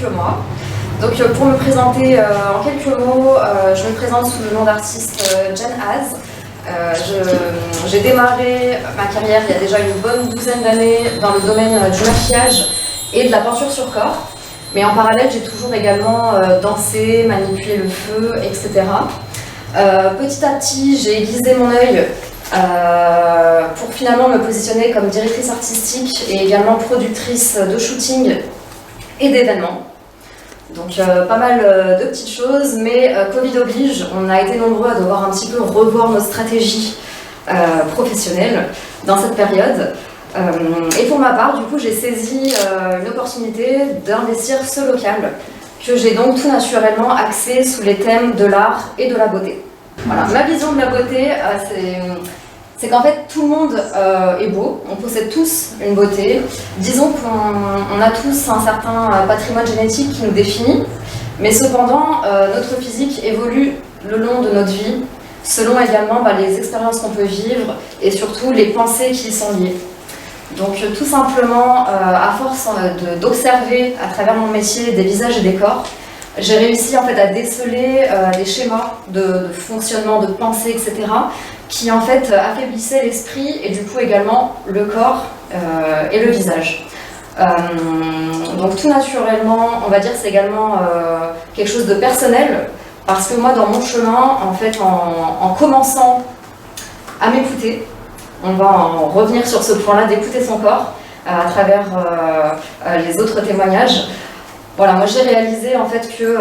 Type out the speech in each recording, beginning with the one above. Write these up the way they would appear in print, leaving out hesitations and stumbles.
quelques mois. Donc pour me présenter en quelques mots, je me présente sous le nom d'artiste Jen Az. J'ai démarré ma carrière il y a déjà une bonne douzaine d'années dans le domaine du maquillage et de la peinture sur corps. Mais en parallèle, j'ai toujours également dansé, manipulé le feu, etc. Petit à petit, j'ai aiguisé mon œil pour finalement me positionner comme directrice artistique et également productrice de shooting et d'événements. Donc pas mal de petites choses, mais Covid oblige, on a été nombreux à devoir un petit peu revoir nos stratégies professionnelles dans cette période. Et pour ma part, du coup, j'ai saisi une opportunité d'investir ce local que j'ai donc tout naturellement axé sous les thèmes de l'art et de la beauté. Voilà, ma vision de la beauté, c'est qu'en fait tout le monde est beau, on possède tous une beauté. Disons qu'on a tous un certain patrimoine génétique qui nous définit, mais cependant notre physique évolue le long de notre vie, selon également les expériences qu'on peut vivre et surtout les pensées qui y sont liées. Donc tout simplement, à force d'observer à travers mon métier des visages et des corps, j'ai réussi en fait à déceler des schémas de fonctionnement, de pensée, etc. qui en fait affaiblissaient l'esprit et du coup également le corps et le visage. Donc tout naturellement, on va dire c'est également quelque chose de personnel parce que moi dans mon chemin, en fait en commençant à m'écouter, on va en revenir sur ce point-là d'écouter son corps à travers les autres témoignages. Voilà, moi j'ai réalisé en fait que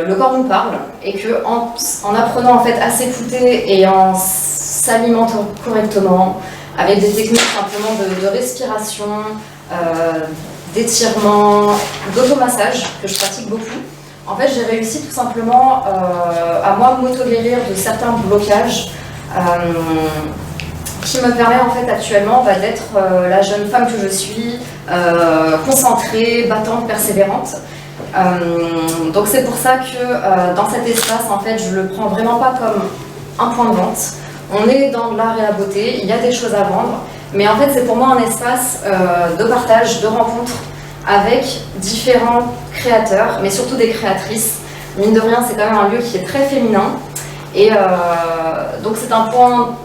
le corps nous parle et que en apprenant en fait à s'écouter et en s'alimentant correctement avec des techniques simplement de respiration, d'étirement, d'automassage que je pratique beaucoup, en fait j'ai réussi tout simplement à moi m'auto-guérir de certains blocages qui me permet en fait actuellement d'être la jeune femme que je suis, concentrée, battante, persévérante. Donc c'est pour ça que dans cet espace, en fait, je le prends vraiment pas comme un point de vente. On est dans l'art et la beauté, il y a des choses à vendre, mais en fait c'est pour moi un espace de partage, de rencontre avec différents créateurs, mais surtout des créatrices. Mine de rien, c'est quand même un lieu qui est très féminin, et donc c'est un point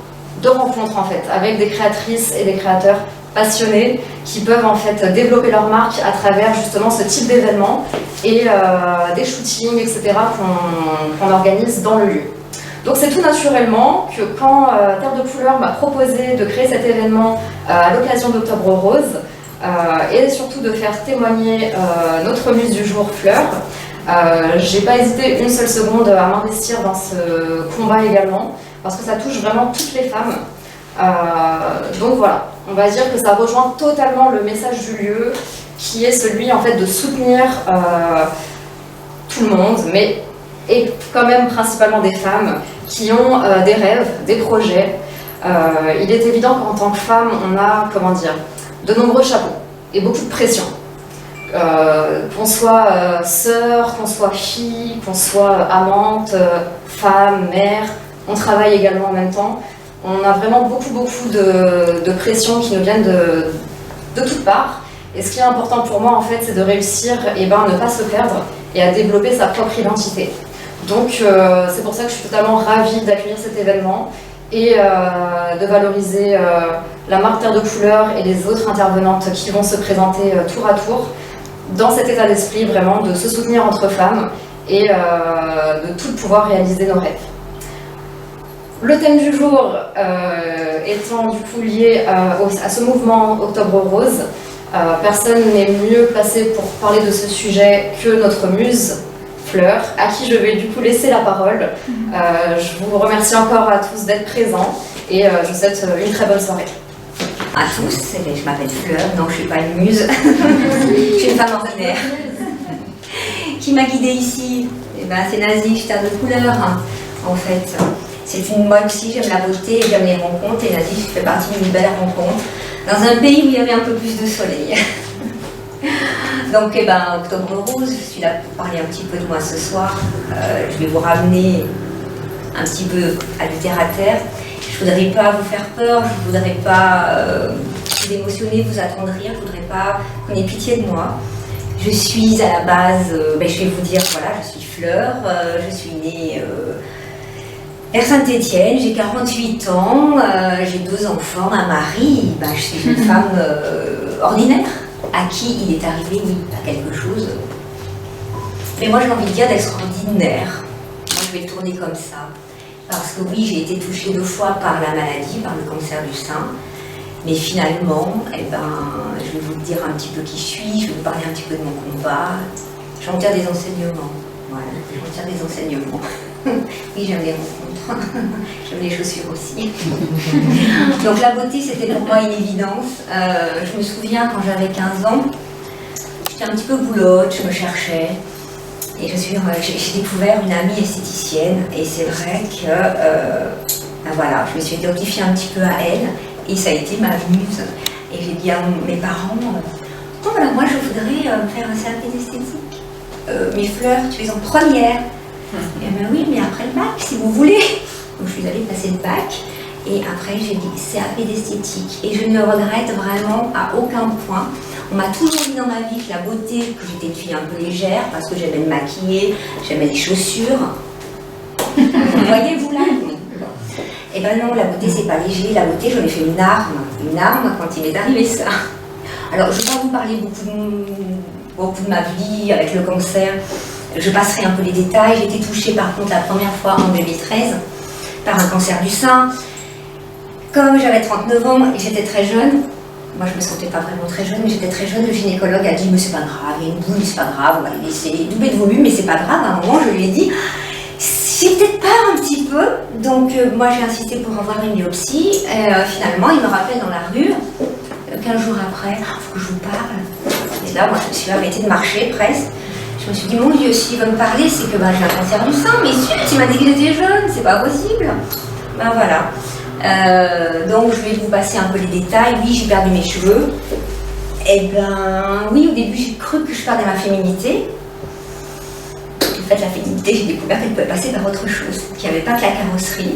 de rencontre en fait, avec des créatrices et des créateurs passionnés qui peuvent en fait développer leur marque à travers justement ce type d'événements et des shootings, etc. qu'on organise dans le lieu. Donc c'est tout naturellement que quand Terre de Couleur m'a proposé de créer cet événement à l'occasion d'Octobre Rose et surtout de faire témoigner notre muse du jour, Fleur, j'ai pas hésité une seule seconde à m'investir dans ce combat également, parce que ça touche vraiment toutes les femmes. Donc voilà, on va dire que ça rejoint totalement le message du lieu, qui est celui en fait de soutenir tout le monde, mais et quand même principalement des femmes qui ont des rêves, des projets. Il est évident qu'en tant que femme, on a, comment dire, de nombreux chapeaux et beaucoup de pression. Qu'on soit sœur, qu'on soit fille, qu'on soit amante, femme, mère, on travaille également en même temps. On a vraiment beaucoup de pression qui nous viennent de toutes parts. Et ce qui est important pour moi, en fait, c'est de réussir à ne pas se perdre et à développer sa propre identité. Donc, c'est pour ça que je suis totalement ravie d'accueillir cet événement et de valoriser la marque Terre de Couleur et les autres intervenantes qui vont se présenter tour à tour dans cet état d'esprit vraiment de se soutenir entre femmes et de tout pouvoir réaliser nos rêves. Le thème du jour étant du coup lié à ce mouvement Octobre Rose, personne n'est mieux placé pour parler de ce sujet que notre muse, Fleur, à qui je vais du coup laisser la parole. Je vous remercie encore à tous d'être présents et je vous souhaite une très bonne soirée. À tous, je m'appelle Fleur, donc je ne suis pas une muse, je suis une femme ordinaire. Qui m'a guidée ici, c'est Nazif, Terre de Couleur, en fait. Moi aussi, j'aime la beauté, j'aime les rencontres, et Nazif fait partie d'une belle rencontre, dans un pays où il y avait un peu plus de soleil. Donc, Octobre Rose, je suis là pour parler un petit peu de moi ce soir. Je vais vous ramener un petit peu à du terre à terre. Je ne voudrais pas vous faire peur, je ne voudrais pas vous émotionner, vous attendrir, je ne voudrais pas qu'on ait pitié de moi. Je suis à la base, je vais vous dire, voilà, je suis Fleur, je suis née vers Saint-Étienne, j'ai 48 ans, j'ai 2 enfants, un mari, je suis une femme ordinaire, à qui il est arrivé, oui, à quelque chose. Mais moi j'ai envie de dire d'extraordinaire. Moi je vais le tourner comme ça. Parce que oui, j'ai été touchée 2 fois par la maladie, par le cancer du sein. Mais finalement, je vais vous dire un petit peu qui je suis, je vais vous parler un petit peu de mon combat. J'en tire des enseignements. Voilà, j'en tire des enseignements. Oui, j'aime les rencontres. J'aime les chaussures aussi. Donc la beauté, c'était pour moi une évidence. Je me souviens quand j'avais 15 ans, j'étais un petit peu boulotte, je me cherchais. Et j'ai découvert une amie esthéticienne. Et c'est vrai que voilà, je me suis identifiée un petit peu à elle. Et ça a été ma muse. Et j'ai dit à mes parents, oh voilà, moi je voudrais faire un CAP d'esthétique. Mes Fleurs, tu es en première. Et bien oui, mais après le bac, si vous voulez. Donc je suis allée passer le bac. Et après j'ai dit CAP d'esthétique. Et je ne regrette vraiment à aucun point. On m'a toujours dit dans ma vie que la beauté, que j'étais une fille un peu légère, parce que j'aimais me maquiller, j'aimais les chaussures. Voyez-vous là? Eh ben non, la beauté c'est pas léger, la beauté j'en ai fait une arme quand il m'est arrivé ça. Alors je vais pas vous parler beaucoup de ma vie avec le cancer, je passerai un peu les détails. J'ai été touchée par contre la première fois en 2013 par un cancer du sein. Comme j'avais 39 ans et j'étais très jeune, moi je me sentais pas vraiment très jeune, mais j'étais très jeune, le gynécologue a dit mais c'est pas grave, il y a une boule, c'est pas grave, on va les laisser doubler de volume, mais c'est pas grave. À un moment je lui ai dit j'ai peut-être peur un petit peu, donc moi j'ai insisté pour avoir une biopsie. Et, finalement, il me rappelle dans la rue, 15 jours après, il faut que je vous parle. Et là, moi je me suis arrêtée de marcher presque. Je me suis dit, mon Dieu, s'il veut me parler, c'est que j'ai un cancer du sein, mais zut, il m'a dit que j'étais jeune, c'est pas possible. Voilà. Donc je vais vous passer un peu les détails. Oui, j'ai perdu mes cheveux. Et oui, au début j'ai cru que je perdais ma féminité. En fait, la féminité, j'ai découvert qu'elle pouvait passer par autre chose, qu'il n'y avait pas que la carrosserie.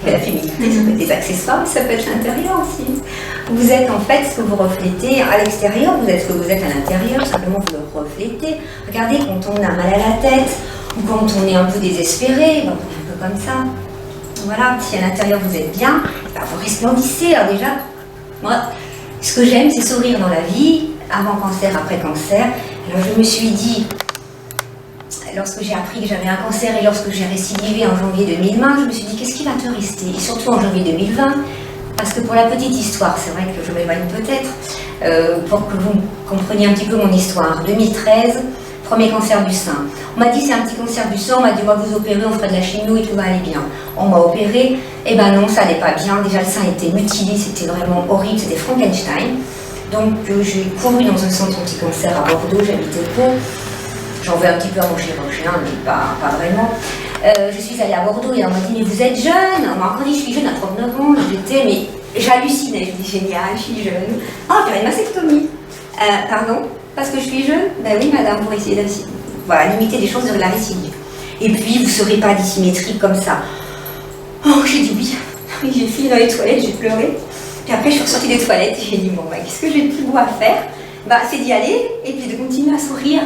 Et la féminité, ça peut être des accessoires, mais ça peut être l'intérieur aussi. Vous êtes en fait ce que vous reflétez à l'extérieur, vous êtes ce que vous êtes à l'intérieur, simplement vous le reflétez. Regardez, quand on a mal à la tête, ou quand on est un peu désespéré, on est un peu comme ça. Voilà, si à l'intérieur vous êtes bien, vous resplendissez. Alors déjà, moi, ce que j'aime, c'est sourire dans la vie, avant cancer, après cancer. Alors je me suis dit, lorsque j'ai appris que j'avais un cancer et lorsque j'ai récidivé en janvier 2020, je me suis dit qu'est-ce qui va te rester? Et surtout en janvier 2020, parce que pour la petite histoire, c'est vrai que je m'éloigne peut-être, pour que vous compreniez un petit peu mon histoire. 2013, premier cancer du sein. On m'a dit c'est un petit cancer du sein, on m'a dit on va vous opérer, on fera de la chimio et tout va aller bien. On m'a opéré, et ben non, ça n'allait pas bien. Déjà le sein était mutilé, c'était vraiment horrible, c'était Frankenstein. Donc j'ai couru dans un centre anti-cancer à Bordeaux, j'habitais Pau. J'en veux un petit peu à mon chirurgien, mais pas vraiment. Je suis allée à Bordeaux et on m'a dit mais vous êtes jeune. On m'a encore dit je suis jeune à 39 ans. Mais j'hallucinais, je me dis génial, je suis jeune. Ah, on va faire une mastectomie. Pardon? Parce que je suis jeune? Ben oui madame, pour essayer limiter les chances de la récidive. Et puis vous ne serez pas dissymétrique comme ça. Oh, j'ai dit oui. J'ai filé dans les toilettes, j'ai pleuré. Puis après je suis ressortie des toilettes et j'ai dit bon qu'est-ce que j'ai de plus beau à faire? C'est d'y aller et puis de continuer à sourire.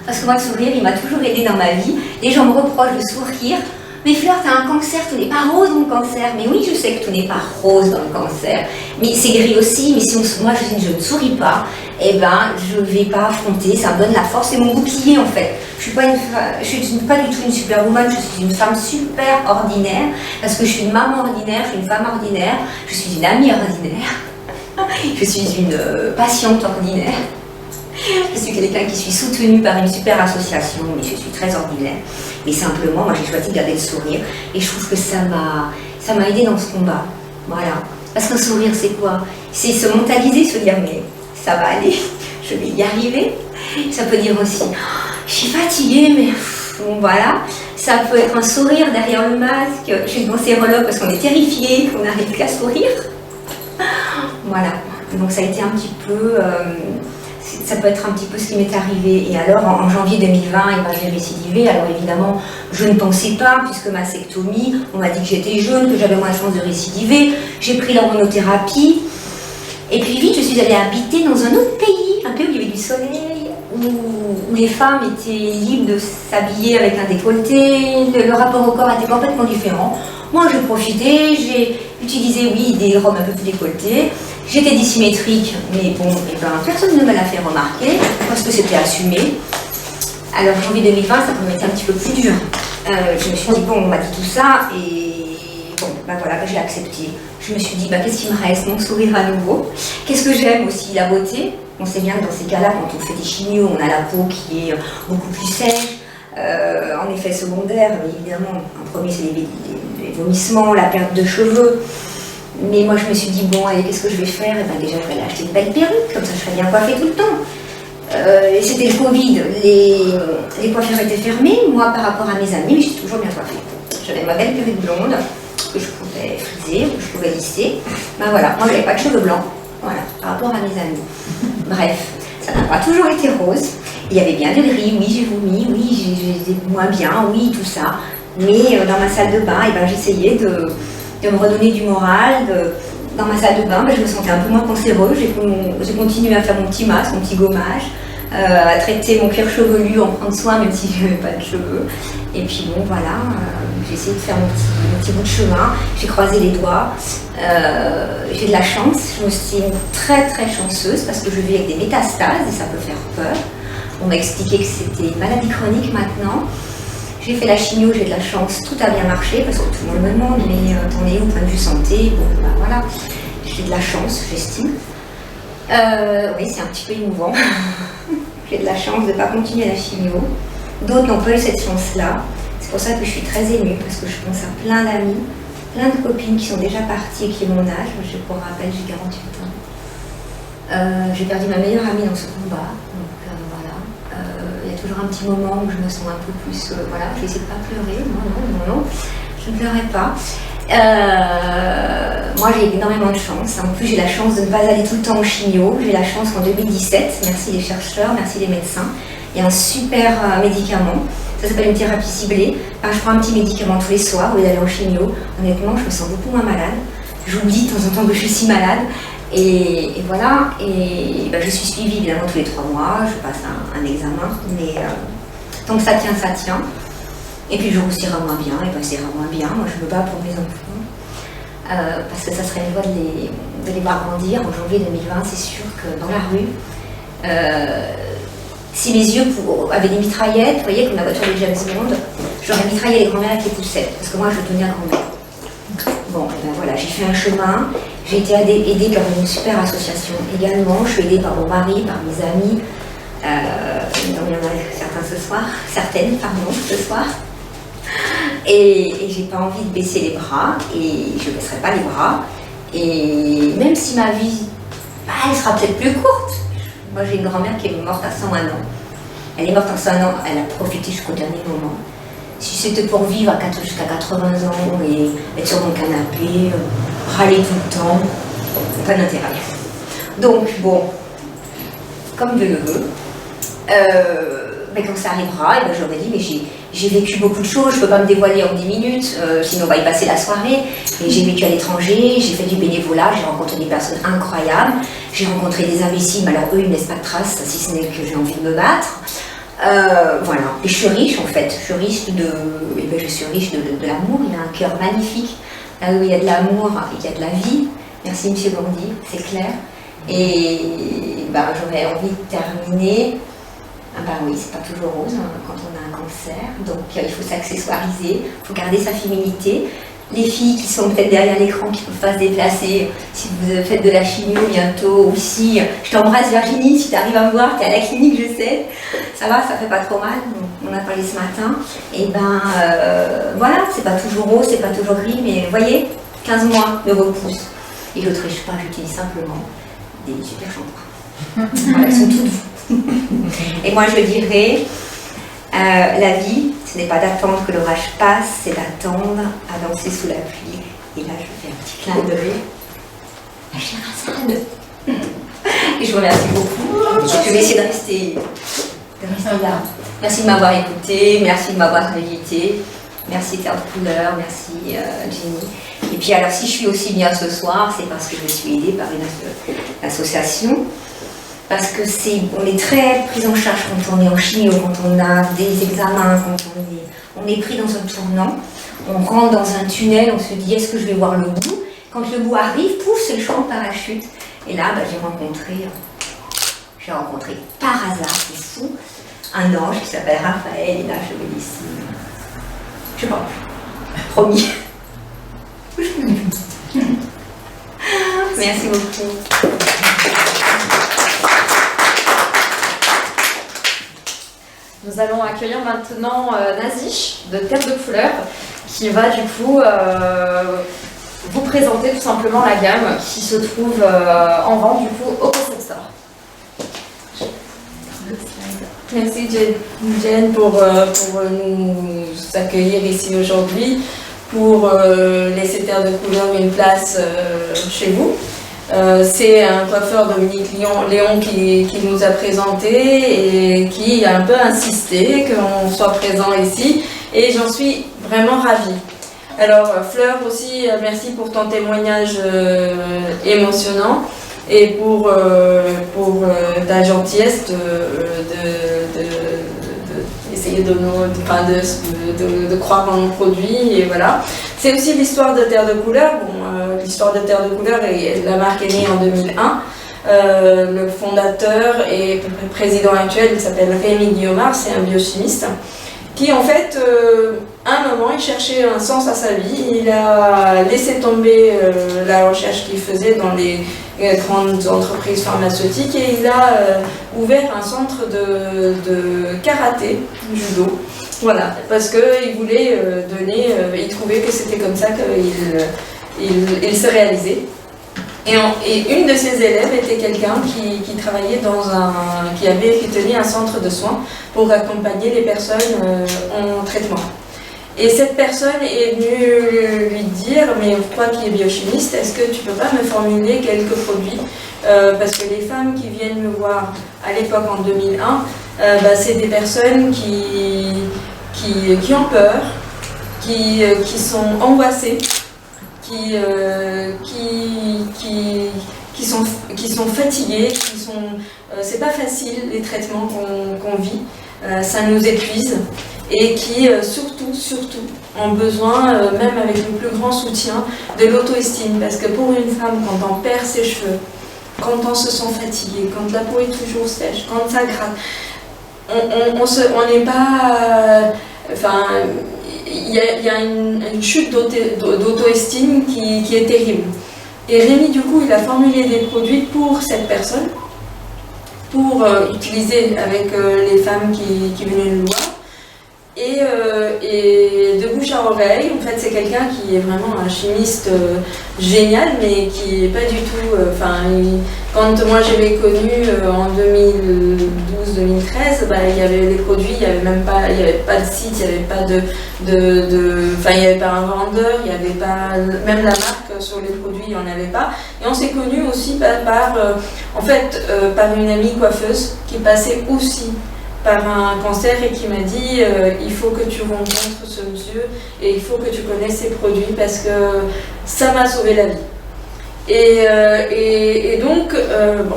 Parce que moi, le sourire, il m'a toujours aidé dans ma vie. Les gens me reprochent de sourire. Mais Fleur, t'as un cancer, tout n'est pas rose dans le cancer. Mais oui, je sais que tout n'est pas rose dans le cancer. Mais c'est gris aussi. Mais si moi, je ne souris pas, je ne vais pas affronter. Ça me donne la force. C'est mon bouclier, en fait. Je ne suis pas du tout une superwoman. Je suis une femme super ordinaire. Parce que je suis une maman ordinaire, je suis une femme ordinaire. Je suis une amie ordinaire. Je suis une patiente ordinaire. Je suis quelqu'un qui suis soutenu par une super association, mais je suis très ordinaire. Et simplement, moi j'ai choisi de garder le sourire. Et je trouve que ça m'a aidé dans ce combat. Voilà. Parce qu'un sourire, c'est quoi? C'est se mentaliser, se dire, mais ça va aller, je vais y arriver. Ça peut dire aussi, je suis fatiguée, mais bon, voilà. Ça peut être un sourire derrière le masque. Je suis cancérologue parce qu'on est terrifié, qu'on n'arrive qu'à sourire. Voilà. Donc ça a été un petit peu... ça peut être un petit peu ce qui m'est arrivé. Et alors, en janvier 2020, j'ai récidivé. Alors évidemment, je ne pensais pas, puisque mastectomie, on m'a dit que j'étais jeune, que j'avais moins de chances de récidiver. J'ai pris l'hormonothérapie. Et puis vite, je suis allée habiter dans un autre pays où il y avait du soleil. où les femmes étaient libres de s'habiller avec un décolleté, le rapport au corps était complètement différent. Moi, j'ai profité, j'ai utilisé, oui, des robes un peu plus décolletées. J'étais dissymétrique, mais bon, personne ne me l'a fait remarquer, parce que c'était assumé. Alors, janvier 2020, ça peut m'être un petit peu plus dur. Je me suis dit, bon, on m'a dit tout ça, et bon, voilà, j'ai accepté. Je me suis dit, qu'est-ce qui me reste? Mon sourire à nouveau. Qu'est-ce que j'aime aussi? La beauté. On sait bien que dans ces cas-là, quand on fait des chimios, on a la peau qui est beaucoup plus sèche. En effet secondaire, évidemment, en premier, c'est les vomissements, la perte de cheveux. Mais moi, je me suis dit, bon, allez, qu'est-ce que je vais faire? Déjà, je vais aller acheter une belle perruque, comme ça, je serai bien coiffée tout le temps. C'était le Covid, les coiffures étaient fermées. Moi, par rapport à mes amis, mais j'étais toujours bien coiffée. J'avais ma belle perruque blonde, que je pouvais friser, que je pouvais lisser. Voilà, moi, je n'avais pas de cheveux blancs, voilà, par rapport à mes amis. Bref, ça n'a pas toujours été rose. Il y avait bien des riz, oui, j'ai vomi, oui, j'étais moins bien, oui, tout ça. Mais dans ma salle de bain, j'essayais de me redonner du moral. Dans ma salle de bain, je me sentais un peu moins cancéreuse. J'ai continué à faire mon petit masque, mon petit gommage, à traiter mon cuir chevelu, en prendre soin, même si je n'avais pas de cheveux. Et puis bon, voilà, j'ai essayé de faire mon petit bout de chemin. J'ai croisé les doigts. J'ai de la chance. Je me suis très très chanceuse parce que je vis avec des métastases et ça peut faire peur. On m'a expliqué que c'était une maladie chronique maintenant. J'ai fait la chimio, j'ai de la chance, tout a bien marché, parce que tout le monde me demande, mais t'en es où, point de vue santé? Bon, voilà, j'ai de la chance, j'estime. Oui, c'est un petit peu émouvant. J'ai de la chance de ne pas continuer la chimio. D'autres n'ont pas eu cette chance-là. C'est pour ça que je suis très émue, parce que je pense à plein d'amis, plein de copines qui sont déjà parties et qui ont mon âge. Pour rappel, j'ai 48 ans. J'ai perdu ma meilleure amie dans ce combat. Il y a toujours un petit moment où je me sens un peu plus... voilà, je vais essayer de ne pas pleurer. Non, je ne pleurais pas. Moi, j'ai énormément de chance. En plus, j'ai la chance de ne pas aller tout le temps en chimio. J'ai la chance qu'en 2017, merci les chercheurs, merci les médecins, il y a un super médicament. Ça s'appelle une thérapie ciblée. Je prends un petit médicament tous les soirs au lieu d'aller en chimio. Honnêtement, je me sens beaucoup moins malade. J'oublie de temps en temps que je suis si malade. Et voilà, je suis suivie évidemment tous les 3 mois, je passe un examen, mais tant que ça tient, ça tient. Et puis le jour où ça ira moins bien, ça ira moins bien. Moi je me bats pour mes enfants, parce que ça serait une voie de les voir grandir. En janvier 2020, c'est sûr que dans la rue, si mes yeux avaient des mitraillettes, vous voyez, comme la voiture de James Bond, j'aurais mitraillé les grands-mères avec les poussettes, parce que moi je tenais à grand-mère. Bon, voilà, j'ai fait un chemin, j'ai été aidée par une super association également, je suis aidée par mon mari, par mes amis, il y en a certaines ce soir, et j'ai pas envie de baisser les bras, et je baisserai pas les bras, et même si ma vie, elle sera peut-être plus courte. Moi j'ai une grand-mère qui est morte à 101 ans, elle est morte à 101 ans, elle a profité jusqu'au dernier moment. Si c'était pour vivre jusqu'à 80 ans et être sur mon canapé, râler tout le temps, pas d'intérêt. Donc, bon, comme Dieu le veut, quand ça arrivera, j'aurais dit, mais j'ai vécu beaucoup de choses, je ne peux pas me dévoiler en 10 minutes, sinon on va y passer la soirée. Mais j'ai vécu à l'étranger, j'ai fait du bénévolat, j'ai rencontré des personnes incroyables, j'ai rencontré des imbéciles, mais alors eux, ils ne laissent pas de traces, si ce n'est que j'ai envie de me battre. Voilà, et je suis riche en fait, je suis riche de l'amour, il y a un cœur magnifique, là où il y a de l'amour, il y a de la vie, merci Monsieur Bondi, c'est clair, et j'aurais envie de terminer, oui, c'est pas toujours rose quand on a un cancer, donc il faut s'accessoiriser, il faut garder sa féminité. Les filles qui sont peut-être derrière l'écran, qui ne peuvent pas se déplacer, si vous faites de la chimio bientôt aussi, je t'embrasse Virginie, si tu arrives à me voir, tu es à la clinique, je sais, ça va, ça fait pas trop mal, on a parlé ce matin, et voilà, c'est pas toujours rose, c'est pas toujours gris, mais vous voyez, 15 mois de repousse, et je ne triche pas, j'utilise simplement des super shampoings, voilà, elles sont toutes vous. Et moi je dirais, la vie, ce n'est pas d'attendre que l'orage passe, c'est d'attendre à danser sous la pluie. Et là, je fais un petit clin d'œil. La chère Hassan. Et je vous remercie beaucoup. Je vais essayer de rester là. Merci de m'avoir écouté, merci de m'avoir invité. Merci Terre de Couleur, merci Jenny. Et puis alors, si je suis aussi bien ce soir, c'est parce que je suis aidée par une association parce que on est très pris en charge quand on est en chimio, quand on a des examens, quand on est pris dans un tournant. On rentre dans un tunnel, on se dit est-ce que je vais voir le bout? Quand le bout arrive, pouf, c'est le champ de parachute. Et là, bah, j'ai rencontré par hasard, c'est fou, un ange qui s'appelle Raphaël, et là je me dis ici, je pense, promis. Merci beaucoup. Nous allons accueillir maintenant Nazish de Terre de Couleur qui va du coup vous présenter tout simplement la gamme qui se trouve en vente du coup au Concept Store. Merci Jen pour nous accueillir ici aujourd'hui, pour laisser Terre de Couleur une place chez vous. C'est un coiffeur, Dominique Léon, qui nous a présenté et qui a un peu insisté qu'on soit présent ici, et j'en suis vraiment ravie. Alors Fleur aussi, merci pour ton témoignage émotionnant et pour ta gentillesse d'essayer de croire en nos produits, et voilà. C'est aussi l'histoire de Terre de Couleur. Bon, l'histoire de Terre de Couleur, la marque est née en 2001. Le fondateur et président actuel, il s'appelle Rémi Guillaumard, c'est un biochimiste qui en fait, à un moment, il cherchait un sens à sa vie. Il a laissé tomber la recherche qu'il faisait dans les grandes entreprises pharmaceutiques et il a ouvert un centre de karaté, judo. Voilà, parce qu'il voulait donner, il trouvait que c'était comme ça qu'il se réalisait. Et une de ses élèves était quelqu'un qui travaillait qui tenait un centre de soins pour accompagner les personnes en traitement. Et cette personne est venue lui dire, mais toi qui es biochimiste, est-ce que tu peux pas me formuler quelques produits parce que les femmes qui viennent me voir à l'époque en 2001, c'est des personnes qui ont peur, qui sont angoissées, qui sont fatiguées, c'est pas facile les traitements qu'on vit, ça nous épuise, et qui surtout ont besoin, même avec le plus grand soutien, de l'auto-estime, parce que pour une femme, quand on perd ses cheveux, quand on se sent fatigué, quand la peau est toujours sèche, quand ça gratte, on n'est pas... il y a une chute d'auto-estime qui est terrible. Et Rémi, du coup, il a formulé des produits pour cette personne, pour utiliser avec les femmes qui venaient le voir. Et de bouche à oreille, en fait, c'est quelqu'un qui est vraiment un chimiste génial, mais qui n'est pas du tout... quand moi je l'ai connu en 2012-2013, il y avait les produits, il n'y avait pas de site, il n'y avait pas il n'y avait pas un vendeur, il n'y avait pas... Même la marque sur les produits, il n'y en avait pas. Et on s'est connus aussi par une amie coiffeuse qui passait aussi par un cancer et qui m'a dit il faut que tu rencontres ce monsieur et il faut que tu connaisses ses produits parce que ça m'a sauvé la vie. Et donc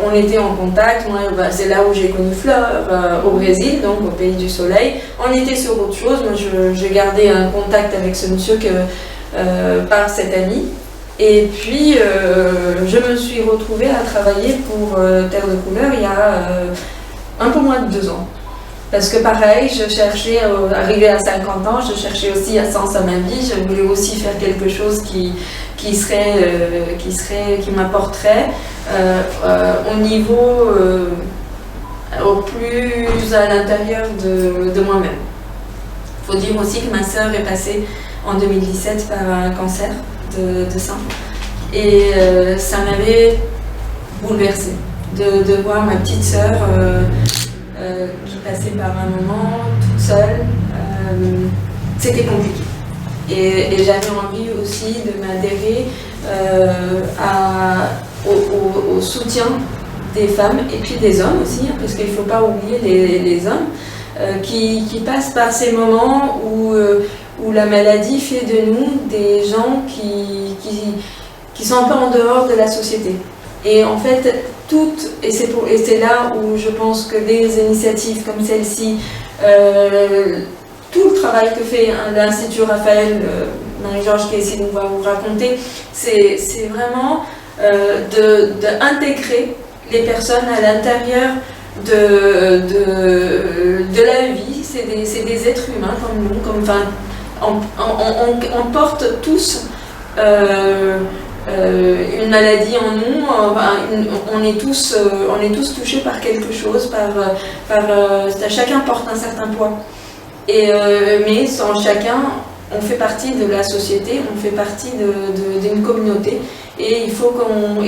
on était en contact. Moi, c'est là où j'ai connu Fleur, au Brésil, donc au pays du soleil. On était sur autre chose. Moi j'ai gardé un contact avec ce monsieur par cette amie. Et puis je me suis retrouvée à travailler pour Terre de Couleur il y a un peu moins de 2 ans. Parce que pareil, je cherchais, arrivé à 50 ans, je cherchais aussi un sens à ma vie, je voulais aussi faire quelque chose qui m'apporterait au niveau, au plus à l'intérieur de moi-même. Il faut dire aussi que ma sœur est passée en 2017 par un cancer de sein. Et ça m'avait bouleversée de voir ma petite sœur qui passait par un moment toute seule. C'était compliqué. Et j'avais envie aussi de m'adhérer au soutien des femmes et puis des hommes aussi, hein, parce qu'il ne faut pas oublier les hommes qui passent par ces moments où la maladie fait de nous des gens qui sont un peu en dehors de la société. Et en fait, et c'est là où je pense que des initiatives comme celle-ci, tout le travail que fait l'Institut Raphaël, Marie-Georges qui essaie de vous raconter, c'est vraiment d'intégrer les personnes à l'intérieur de la vie. C'est des êtres humains comme nous, on porte tous une maladie en nous, on est tous touchés par quelque chose, chacun porte un certain poids. Mais sans chacun, on fait partie de la société, on fait partie d'une communauté, et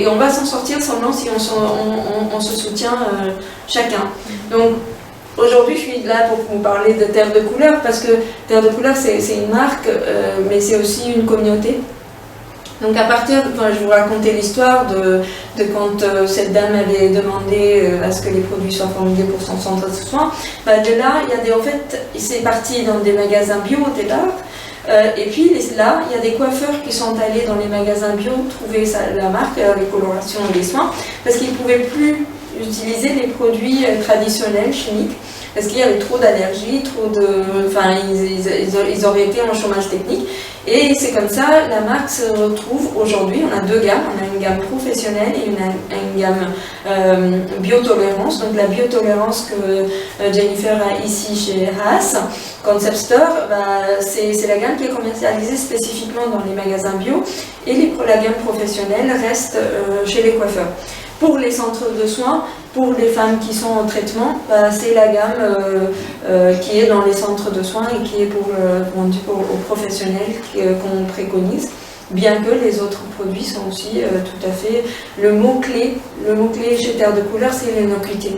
on va s'en sortir seulement si on se soutient chacun. Donc aujourd'hui, je suis là pour vous parler de Terre de Couleur, parce que Terre de Couleur, c'est une marque, mais c'est aussi une communauté. Donc je vous racontais l'histoire de quand cette dame avait demandé à ce que les produits soient formulés pour son centre de soins. De là, en fait, c'est parti dans des magasins bio au départ. Et puis là, il y a des coiffeurs qui sont allés dans les magasins bio trouver la marque, les colorations et les soins, parce qu'ils ne pouvaient plus utiliser les produits traditionnels, chimiques, parce qu'il y avait trop d'allergies, ils auraient été en chômage technique. Et c'est comme ça, la marque se retrouve aujourd'hui, on a deux gammes, on a une gamme professionnelle et une gamme biotolérance. Donc la biotolérance que Jennifer a ici chez Haas Concept Store, c'est la gamme qui est commercialisée spécifiquement dans les magasins bio, et la gamme professionnelle reste chez les coiffeurs. Pour les centres de soins, pour les femmes qui sont en traitement, c'est la gamme qui est dans les centres de soins et qui est vendue aux professionnels qu'on préconise, bien que les autres produits sont aussi tout à fait... Le mot-clé chez Terre de Couleur, c'est l'innocuité.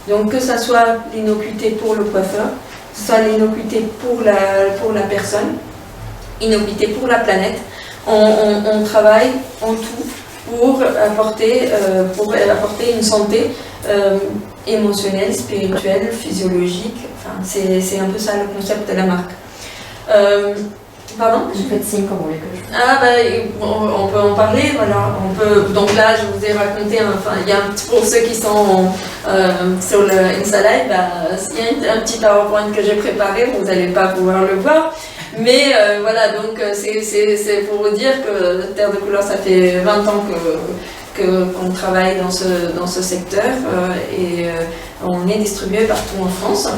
Donc que ça soit l'innocuité pour le coiffeur, que ce soit l'innocuité pour la personne, innocuité pour la planète, on travaille en tout pour apporter une santé émotionnelle, spirituelle, physiologique. Enfin, c'est un peu ça le concept de la marque. Pardon ? Je fais de signe comme vous voulez que je... On peut en parler, voilà. Donc là, je vous ai raconté, pour ceux qui sont sur le Insta Live, il y a un petit PowerPoint que j'ai préparé, vous n'allez pas pouvoir le voir. Mais voilà, donc c'est pour vous dire que Terre de Couleur, ça fait 20 ans qu'on travaille dans ce secteur, et on est distribué partout en France.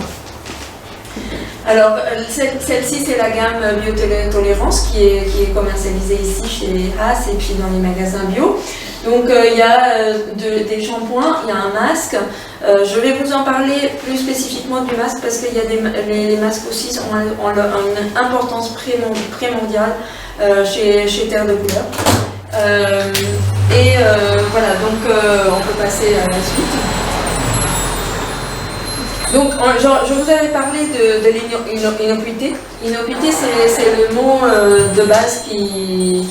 Alors, celle-ci, c'est la gamme Biotolérance qui est commercialisée ici chez Haas et puis dans les magasins bio. Donc, il y a des shampoings, il y a un masque. Je vais vous en parler plus spécifiquement du masque parce qu'il y a les masques aussi ont une importance primordiale chez Terre de Couleur. Voilà, donc on peut passer à la suite. Donc, je vous avais parlé de l'innocuité. Innocuité, c'est le mot de base qui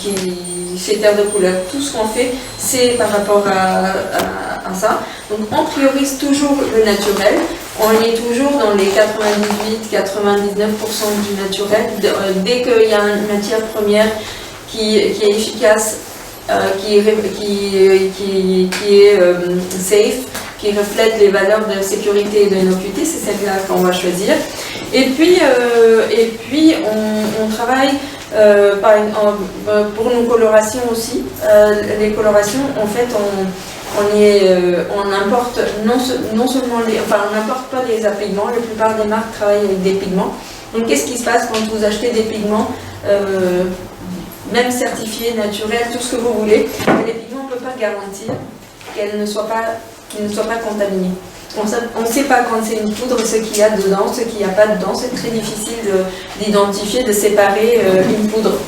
chez Terre de Couleur. Tout ce qu'on fait, c'est par rapport à ça. Donc, on priorise toujours le naturel. On est toujours dans les 98-99% du naturel. Dès qu'il y a une matière première qui est efficace, qui est safe, qui reflète les valeurs de sécurité et d'innocuité, c'est celle-là qu'on va choisir. Et puis on travaille pour nos colorations aussi. Les colorations, en fait, on importe non seulement on n'importe pas des pigments. La plupart des marques travaillent avec des pigments. Donc qu'est-ce qui se passe quand vous achetez des pigments, même certifiés, naturels, tout ce que vous voulez, les pigments, on ne peut pas garantir qu'ils ne soient pas contaminés. On ne sait pas quand c'est une poudre ce qu'il y a dedans, ce qu'il n'y a pas dedans. C'est très difficile d'identifier, de séparer une poudre.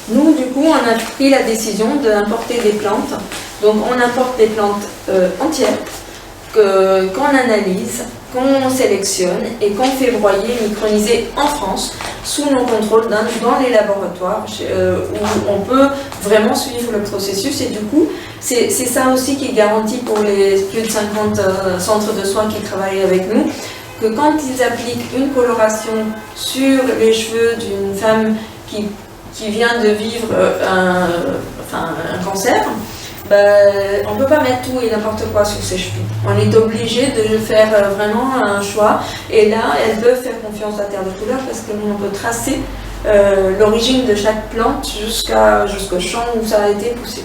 Nous, du coup, on a pris la décision d'importer des plantes. Donc, on importe des plantes entières qu'on analyse, qu'on sélectionne et qu'on fait broyer, microniser en France, sous nos contrôles dans les laboratoires, où on peut vraiment suivre le processus. Et du coup, c'est ça aussi qui est garanti pour les plus de 50 centres de soins qui travaillent avec nous, que quand ils appliquent une coloration sur les cheveux d'une femme qui vient de vivre un cancer, on ne peut pas mettre tout et n'importe quoi sur ses cheveux. On est obligé de faire vraiment un choix. Et là, elles peuvent faire confiance à Terre de Couleur parce que nous, on peut tracer l'origine de chaque plante jusqu'au champ où ça a été poussé.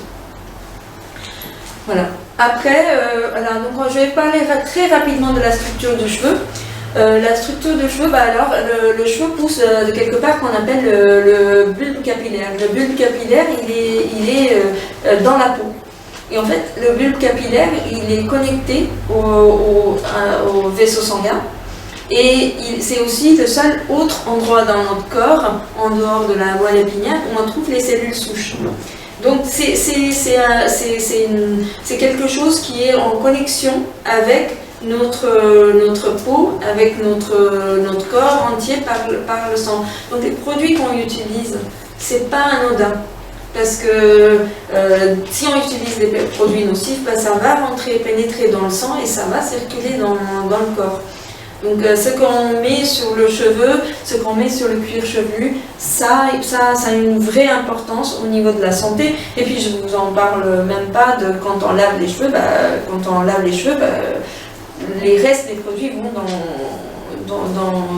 Voilà. Après, donc je vais parler très rapidement de la structure du cheveu. La structure du cheveu, alors le cheveu pousse de quelque part qu'on appelle le bulbe capillaire. Le bulbe capillaire, il est dans la peau. Et en fait, le bulbe capillaire, il est connecté au vaisseau sanguin. Et c'est aussi le seul autre endroit dans notre corps, en dehors de la moelle épinière, où on trouve les cellules souches. Donc c'est quelque chose qui est en connexion avec notre peau, avec notre corps entier par le sang. Donc les produits qu'on utilise, c'est pas anodin. Parce que si on utilise des produits nocifs, ça va pénétrer dans le sang et ça va circuler dans le corps. Donc ce qu'on met sur le cheveu, ce qu'on met sur le cuir chevelu, ça a une vraie importance au niveau de la santé. Et puis je ne vous en parle même pas de quand on lave les cheveux, les restes des produits vont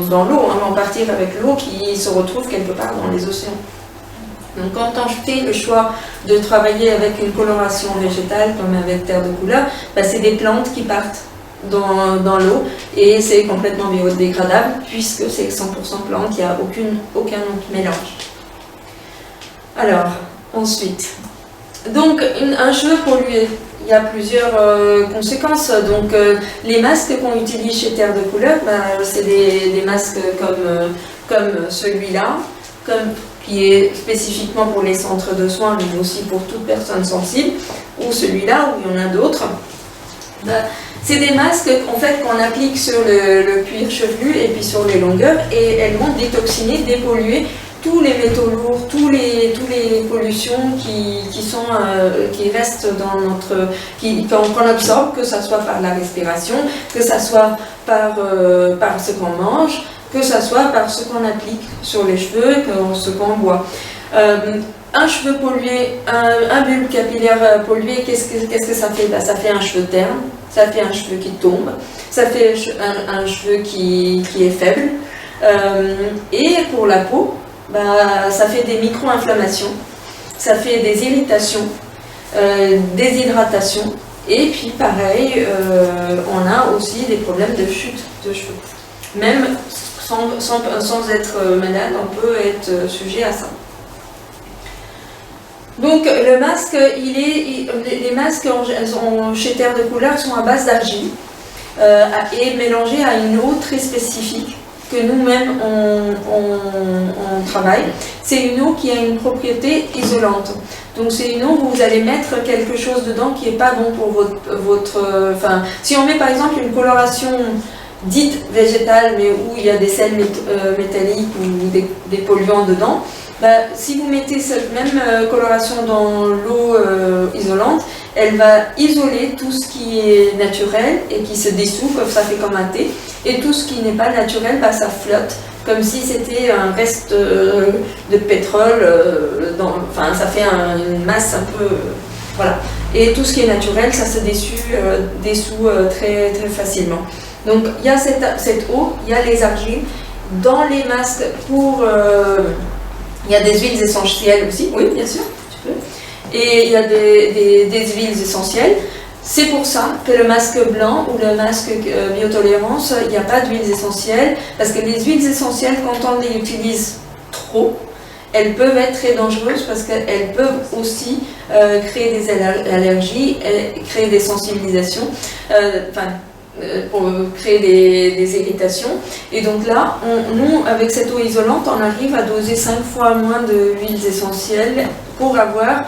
dans l'eau, vont partir avec l'eau qui se retrouve quelque part dans les océans. Donc quand on fait le choix de travailler avec une coloration végétale comme avec Terre de Couleur, c'est des plantes qui partent dans l'eau et c'est complètement biodégradable puisque c'est 100% plante, il n'y a aucun autre mélange. Alors, ensuite, donc un cheveu pollué, il y a plusieurs conséquences. Donc les masques qu'on utilise chez Terre de Couleur, c'est des masques comme celui-là, qui est spécifiquement pour les centres de soins, mais aussi pour toute personne sensible, ou celui-là, où il y en a d'autres. C'est des masques en fait qu'on applique sur le cuir chevelu et puis sur les longueurs, et elles vont détoxiner, dépolluer tous les métaux lourds, tous les pollutions qui restent dans qu'on absorbe, que ce soit par la respiration, que ce soit par ce qu'on mange, que ce soit par ce qu'on applique sur les cheveux, ce qu'on boit. Un cheveu pollué, un bulbe capillaire pollué, qu'est-ce que ça fait? Ça fait un cheveu terne, ça fait un cheveu qui tombe, ça fait un cheveu qui est faible. Et pour la peau, ça fait des micro-inflammations, ça fait des irritations, des hydratations, et puis pareil, on a aussi des problèmes de chute de cheveux. Même sans être malade, on peut être sujet à ça. Donc le masque, les masques chez Terre de Couleur sont à base d'argile et mélangés à une eau très spécifique que nous-mêmes on travaille. C'est une eau qui a une propriété isolante. Donc c'est une eau où vous allez mettre quelque chose dedans qui n'est pas bon pour votre... si on met par exemple une coloration dite végétale, mais où il y a des sels métalliques ou des polluants dedans, si vous mettez cette même coloration dans l'eau isolante, elle va isoler tout ce qui est naturel et qui se dissout, comme ça fait comme un thé, et tout ce qui n'est pas naturel, ça flotte, comme si c'était un reste de pétrole, ça fait une masse un peu... voilà. Et tout ce qui est naturel, ça se dissout très, très facilement. Donc il y a cette eau, il y a les argiles, dans les masques il y a des huiles essentielles aussi, oui bien sûr, tu peux. Et il y a des huiles essentielles. C'est pour ça que le masque blanc ou le masque biotolérance, il n'y a pas d'huiles essentielles, parce que les huiles essentielles, quand on les utilise trop, elles peuvent être très dangereuses parce qu'elles peuvent aussi créer des allergies, créer des sensibilisations, pour créer des irritations. Et donc là, nous, avec cette eau isolante, on arrive à doser 5 fois moins de huiles essentielles pour avoir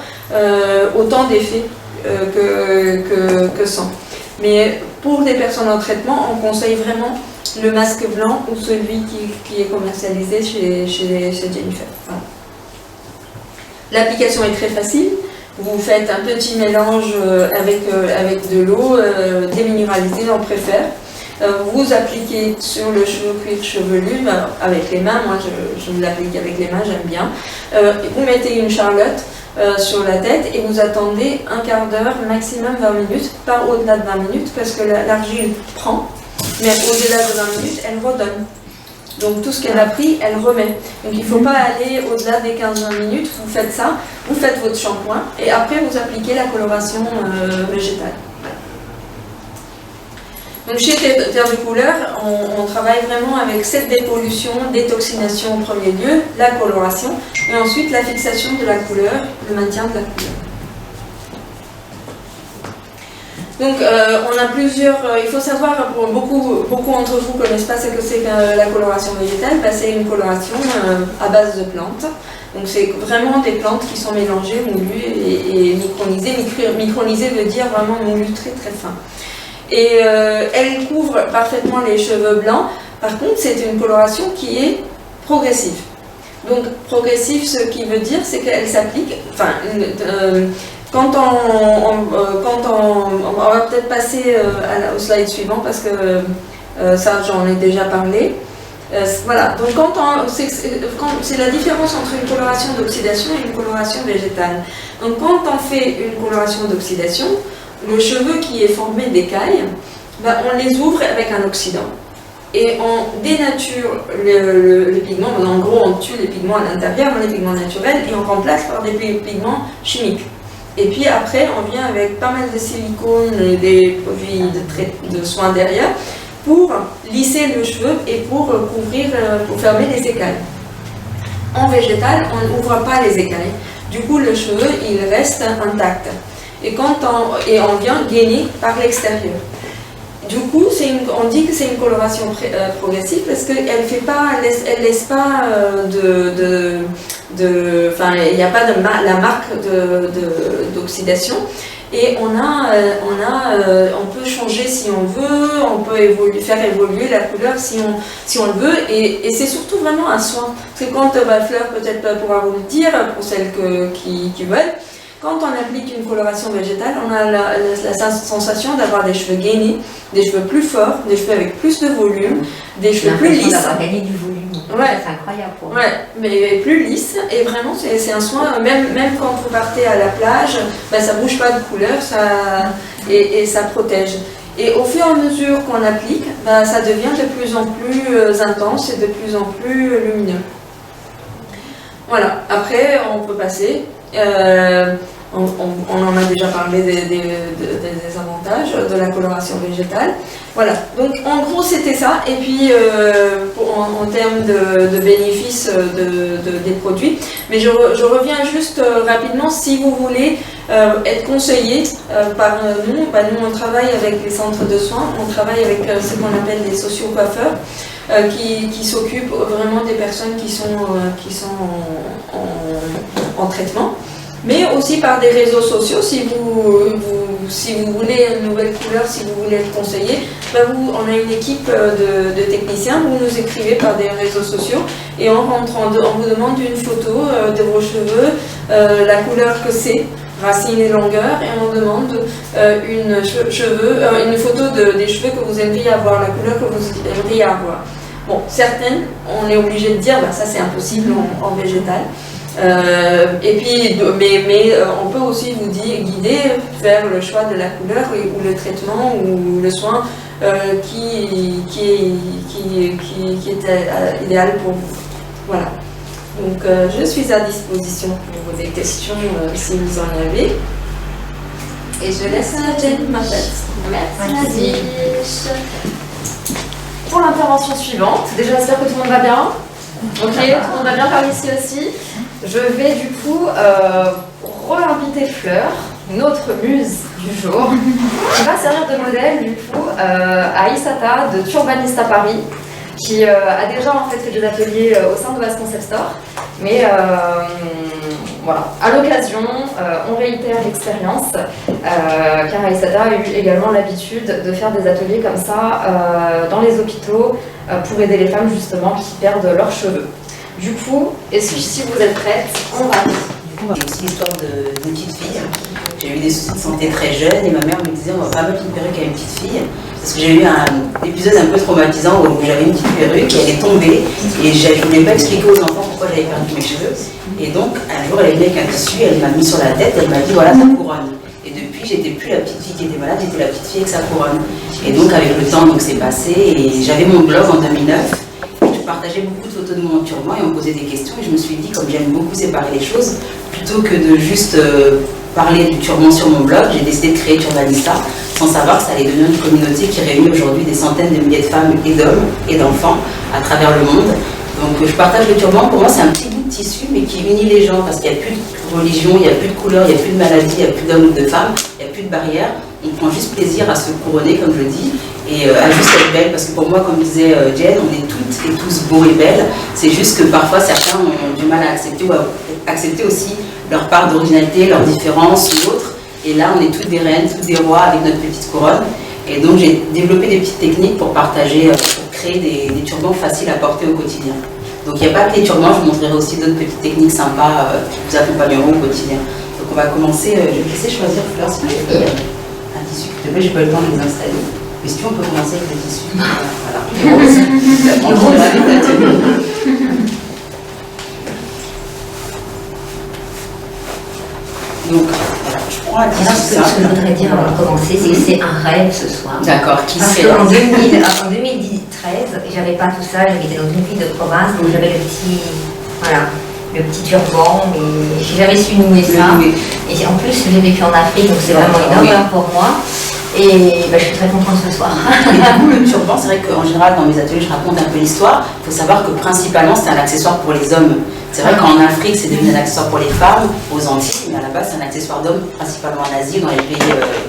autant d'effets que sans. Mais pour des personnes en traitement, on conseille vraiment le masque blanc ou celui qui est commercialisé chez Jennifer. Voilà. L'application est très facile. Vous faites un petit mélange avec de l'eau déminéralisée, on préfère. vous appliquez sur le cheveu cuir chevelu avec les mains. Moi, je l'applique avec les mains, j'aime bien. Vous mettez une charlotte sur la tête et vous attendez un quart d'heure, maximum 20 minutes, pas au-delà de 20 minutes parce que l'argile prend, mais au-delà de 20 minutes, elle redonne. Donc tout ce qu'elle a pris, elle remet. Donc il ne faut pas aller au-delà des 15-20 minutes, vous faites ça, vous faites votre shampoing et après vous appliquez la coloration végétale. Donc chez Terre de Couleur, on travaille vraiment avec cette dépollution, détoxination en premier lieu, la coloration et ensuite la fixation de la couleur, le maintien de la couleur. Donc on a plusieurs, il faut savoir, beaucoup d'entre vous ne connaissent pas ce que c'est que la coloration végétale, c'est une coloration à base de plantes. Donc c'est vraiment des plantes qui sont mélangées, moulues et micronisées. Micronisées veut dire vraiment moulu très très fin. Et elle couvre parfaitement les cheveux blancs. Par contre, c'est une coloration qui est progressive. Donc progressive, ce qui veut dire, c'est qu'elle s'applique. Enfin, quand on va peut-être passer au slide suivant parce que ça, j'en ai déjà parlé. Voilà. Donc c'est la différence entre une coloration d'oxydation et une coloration végétale. Donc quand on fait une coloration d'oxydation, le cheveu qui est formé d'écailles, on les ouvre avec un oxydant. Et on dénature les pigments, en gros on tue les pigments à l'intérieur, les pigments naturels, et on remplace par des pigments chimiques. Et puis après on vient avec pas mal de silicone et des produits de soins derrière pour lisser le cheveu et pour couvrir, pour fermer les écailles. En végétal, on n'ouvre pas les écailles. Du coup le cheveu il reste intact. Et on vient gainer par l'extérieur. Du coup, on dit que c'est une coloration progressive parce qu'elle laisse pas il n'y a pas la marque d'oxydation. Et on peut changer si on veut, on peut faire évoluer la couleur si on le veut. Et c'est surtout vraiment un soin. Parce que quand Fleur peut-être pourra vous le dire, pour celles qui veulent, quand on applique une coloration végétale, on a la sensation d'avoir des cheveux gainés, des cheveux plus forts, des cheveux avec plus de volume, des cheveux plus lisses. D'avoir gagné du volume. Ouais. C'est incroyable pour ouais, mais plus lisse. Et vraiment, c'est un soin. Même quand vous partez à la plage, ça bouge pas de couleur, et ça protège. Et au fur et à mesure qu'on applique, ça devient de plus en plus intense et de plus en plus lumineux. Voilà. Après, on peut passer. On en a déjà parlé des avantages de la coloration végétale. Voilà, donc en gros c'était ça. Et puis en termes de bénéfices des produits, mais je reviens juste rapidement, si vous voulez être conseillé par nous, nous on travaille avec les centres de soins, on travaille avec ce qu'on appelle des socio-coiffeurs qui s'occupent vraiment des personnes qui sont en traitement. Mais aussi par des réseaux sociaux, si vous voulez une nouvelle couleur, si vous voulez être conseillé, on a une équipe de techniciens, vous nous écrivez par des réseaux sociaux et on vous demande une photo de vos cheveux, la couleur que c'est, racine et longueur, et on demande une photo des cheveux que vous aimeriez avoir, la couleur que vous aimeriez avoir. Bon, certaines, on est obligé de dire, ça c'est impossible en végétal. Et puis, mais on peut aussi vous guider vers le choix de la couleur ou le traitement ou le soin qui est idéal pour vous. Voilà. Donc, je suis à disposition pour des questions si vous en avez. Et je laisse Jen ma tête. Merci. Pour l'intervention suivante, déjà j'espère que tout le monde va bien. Ok, tout le monde va bien par ici aussi. Je vais du coup re-inviter Fleur, notre muse du jour, qui va servir de modèle du coup à Aïssata de Turbanista Paris, qui a déjà en fait des ateliers au sein de Vase Concept Store. Mais voilà, à l'occasion, on réitère l'expérience, car Aïssata a eu également l'habitude de faire des ateliers comme ça dans les hôpitaux pour aider les femmes justement qui perdent leurs cheveux. Du coup, si vous êtes prêtes, on va. Du coup, j'ai aussi l'histoire d'une petite fille. J'ai eu des soucis de santé très jeune et ma mère me disait on va pas mettre une perruque à une petite fille. Parce que j'ai eu un épisode un peu traumatisant où j'avais une petite perruque et elle est tombée et je ne voulais pas expliquer aux enfants pourquoi j'avais perdu mes cheveux. Et donc un jour elle est venue avec un tissu, elle m'a mis sur la tête, elle m'a dit voilà ta couronne. Et depuis j'étais plus la petite fille qui était malade, j'étais la petite fille avec sa couronne. Et donc avec le temps c'est passé et j'avais mon blog en 2009. Je partageais beaucoup de photos de mon turban et on me posait des questions et je me suis dit comme j'aime beaucoup séparer les choses, plutôt que de juste parler du turban sur mon blog, j'ai décidé de créer Turbanista sans savoir que ça allait devenir une communauté qui réunit aujourd'hui des centaines de milliers de femmes et d'hommes et d'enfants à travers le monde. Donc je partage le turban, pour moi c'est un petit bout de tissu mais qui unit les gens parce qu'il n'y a plus de religion, il n'y a plus de couleur, il n'y a plus de maladie, il n'y a plus d'hommes ou de femmes, il n'y a plus de barrières. On prend juste plaisir à se couronner comme je dis et à juste être belle parce que pour moi comme disait Jen, on est toutes et tous beaux et belles. C'est juste que parfois certains ont du mal à accepter ou à accepter aussi leur part d'originalité, leur différence ou autre. Et là, on est toutes des reines, toutes des rois avec notre petite couronne. Et donc, j'ai développé des petites techniques pour partager, pour créer des turbans faciles à porter au quotidien. Donc, il n'y a pas que les turbans, je vous montrerai aussi d'autres petites techniques sympas qui vous accompagneront au quotidien. Donc, on va commencer. Je vais te laisser choisir, Fleur, si tu veux un tissu. S'il te plaît, je n'ai pas eu le temps de les installer. Mais si tu veux, on peut commencer avec le tissu. Voilà. Donc, voilà, je prends un tissu. Ce que je voudrais dire avant de commencer, c'est que c'est un rêve ce soir. D'accord, qui Parce serait qu'en 2013, j'avais pas tout ça, j'habitais dans une ville de province, donc j'avais le petit turban, mais j'ai jamais su nouer ça. Et en plus, j'ai vécu en Afrique, donc c'est vraiment une horreur pour moi. Et je suis très contente ce soir. Et du coup, le turban, c'est vrai qu'en général, dans mes ateliers, je raconte un peu l'histoire. Il faut savoir que principalement, c'est un accessoire pour les hommes. C'est vrai qu'en Afrique, c'est devenu un accessoire pour les femmes, aux Antilles, mais à la base, c'est un accessoire d'hommes, principalement en Asie, dans les pays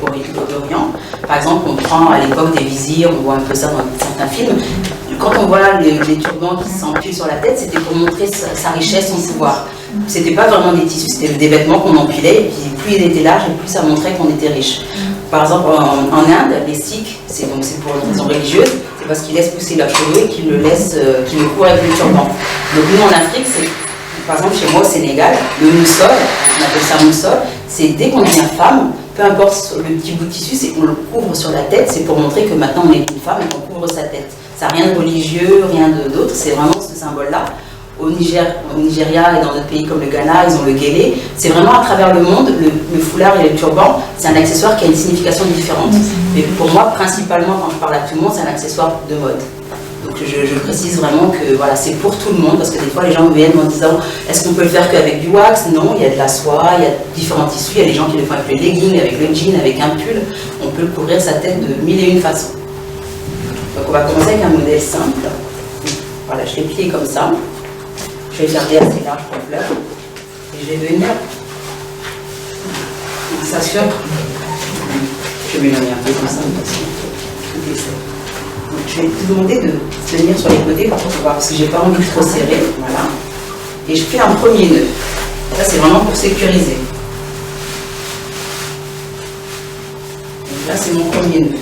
d'Orient. Par exemple, on prend à l'époque des vizirs, on voit un peu ça dans certains films. Quand on voit les turbans qui s'empilent sur la tête, c'était pour montrer sa richesse, son pouvoir. C'était pas vraiment des tissus, c'était des vêtements qu'on empilait, et puis plus il était large, et plus ça montrait qu'on était riche. Par exemple, en Inde, les Sikhs, c'est pour une raison religieuse, c'est parce qu'ils laissent pousser leurs cheveux et qu'ils le couvrent avec le turban. Donc nous, en Afrique, c'est, par exemple, chez moi au Sénégal, le moussol, on appelle ça moussol, c'est dès qu'on devient femme, peu importe le petit bout de tissu, c'est qu'on le couvre sur la tête, c'est pour montrer que maintenant on est une femme et qu'on couvre sa tête. Ça n'a rien de religieux, rien d'autre, c'est vraiment ce symbole-là. Au Nigeria et dans d'autres pays comme le Ghana, ils ont le guélé. C'est vraiment à travers le monde, le foulard et le turban, c'est un accessoire qui a une signification différente. Mais pour moi, principalement, quand je parle à tout le monde, c'est un accessoire de mode. Donc je précise vraiment que voilà, c'est pour tout le monde, parce que des fois les gens me viennent en disant est-ce qu'on peut le faire qu'avec du wax? Non, il y a de la soie, il y a différents tissus, il y a des gens qui le font avec le legging, avec le jean, avec un pull. On peut couvrir sa tête de 1001 façons. Donc on va commencer avec un modèle simple. Voilà, je l'ai plié comme ça. Je vais garder assez large pour fleur. Et je vais venir. On s'assure. Je vais m'éloigner un peu comme ça. Donc, je vais te demander de tenir sur les côtés pour voir, parce que j'ai pas envie de trop serrer. Voilà. Et je fais un premier nœud. Ça, c'est vraiment pour sécuriser. Donc là, c'est mon premier nœud.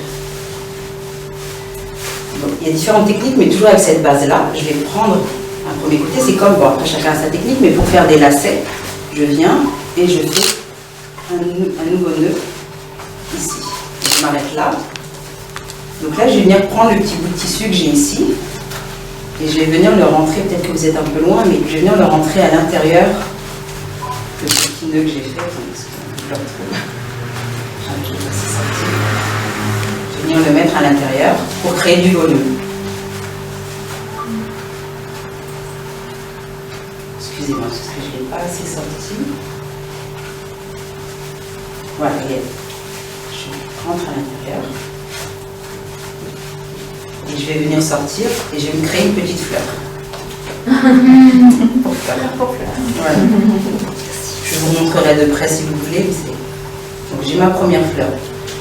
Donc, il y a différentes techniques, mais toujours avec cette base-là. Je vais prendre un premier côté, c'est comme, bon, après chacun a sa technique, mais pour faire des lacets, je viens et je fais un nouveau nœud ici. Je m'arrête là. Donc là, je vais venir prendre le petit bout de tissu que j'ai ici et je vais venir le rentrer, peut-être que vous êtes un peu loin, mais je vais venir le rentrer à l'intérieur le petit nœud que j'ai fait. Je le retrouve. Je vais venir le mettre à l'intérieur pour créer du volume. Excusez-moi, parce que je ne l'ai pas assez sorti. Voilà, je rentre à l'intérieur. Et je vais venir sortir et je vais me créer une petite fleur. Pour fleur. Voilà. Je vous montrerai de près si vous voulez. Donc j'ai ma première fleur.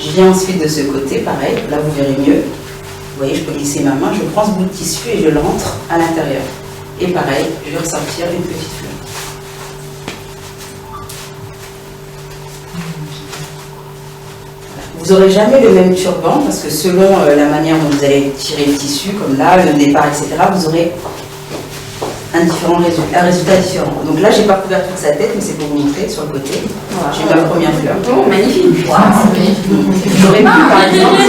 Je viens ensuite de ce côté, pareil, là vous verrez mieux. Vous voyez, je peux glisser ma main, je prends ce bout de tissu et je le rentre à l'intérieur. Et pareil, je vais ressortir une petite fleur. Vous n'aurez jamais le même turban parce que selon la manière dont vous allez tirer le tissu, comme là, le départ, etc., vous aurez un résultat différent. Donc là, j'ai pas couvert toute sa tête, mais c'est pour vous montrer sur le côté. J'ai ma première fleur. Oh, magnifique. J'aurais pu, par exemple,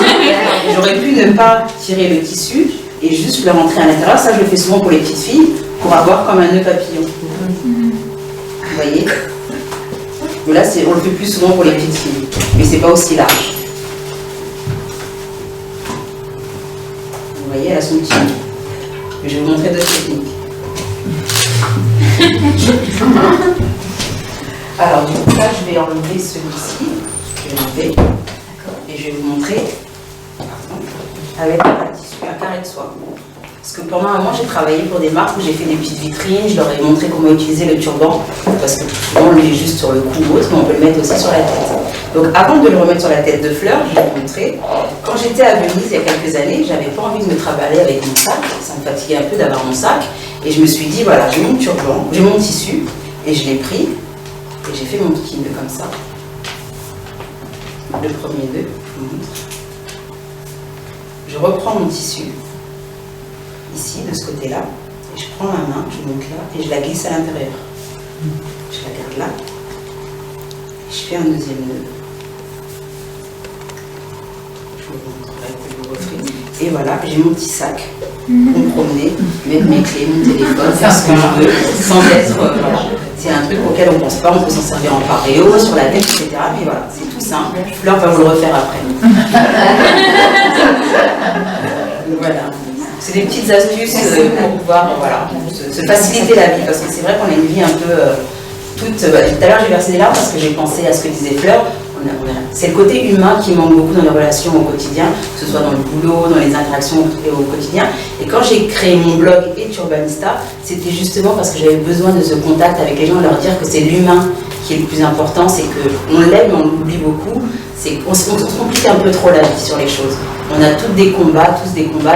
j'aurais pu ne pas tirer le tissu et juste le rentrer à l'intérieur. Ça, je le fais souvent pour les petites filles, pour avoir comme un nœud papillon. Vous voyez? Mais là, on le fait plus souvent pour les petites filles, mais c'est pas aussi large. Vous voyez, elle a son petit nœud. Mais je vais vous montrer d'autres techniques. Alors, du coup, là, je vais enlever celui-ci. Je vais l'enlever. Et je vais vous montrer avec un carré de soie. Parce que pendant un moment, j'ai travaillé pour des marques où j'ai fait des petites vitrines, je leur ai montré comment utiliser le turban, parce que souvent on le met juste sur le cou ou autre, mais on peut le mettre aussi sur la tête. Donc avant de le remettre sur la tête de Fleur, je vais vous montrer, quand j'étais à Venise il y a quelques années, j'avais pas envie de me travailler avec mon sac, ça me fatiguait un peu d'avoir mon sac, et je me suis dit, voilà, j'ai mon turban, j'ai mon tissu, et je l'ai pris, et j'ai fait mon petit nœud comme ça. Le premier nœud, je vous montre. Je reprends mon tissu, ici, de ce côté-là, et je prends ma main, je monte là, et je la glisse à l'intérieur. Je la garde là, et je fais un deuxième nœud. Je vous montre avec le reflet. Et voilà, j'ai mon petit sac pour me promener, mettre mes clés, mon téléphone, faire ce que je veux, sans être... voilà. C'est un truc auquel on ne pense pas, on peut s'en servir en paréo, sur la tête, etc. Mais voilà, c'est tout simple. Fleur va vous le refaire après. Voilà. C'est des petites astuces pour pouvoir se faciliter la vie, parce que c'est vrai qu'on a une vie un peu toute... tout à l'heure, j'ai versé des larmes parce que j'ai pensé à ce que disait Fleur. C'est le côté humain qui manque beaucoup dans les relations au quotidien, que ce soit dans le boulot, dans les interactions au quotidien. Et quand j'ai créé mon blog et Turbanista, c'était justement parce que j'avais besoin de ce contact avec les gens, leur dire que c'est l'humain qui est le plus important, c'est qu'on l'aime mais on l'oublie beaucoup, c'est qu'on se complique un peu trop la vie sur les choses. On a tous des combats,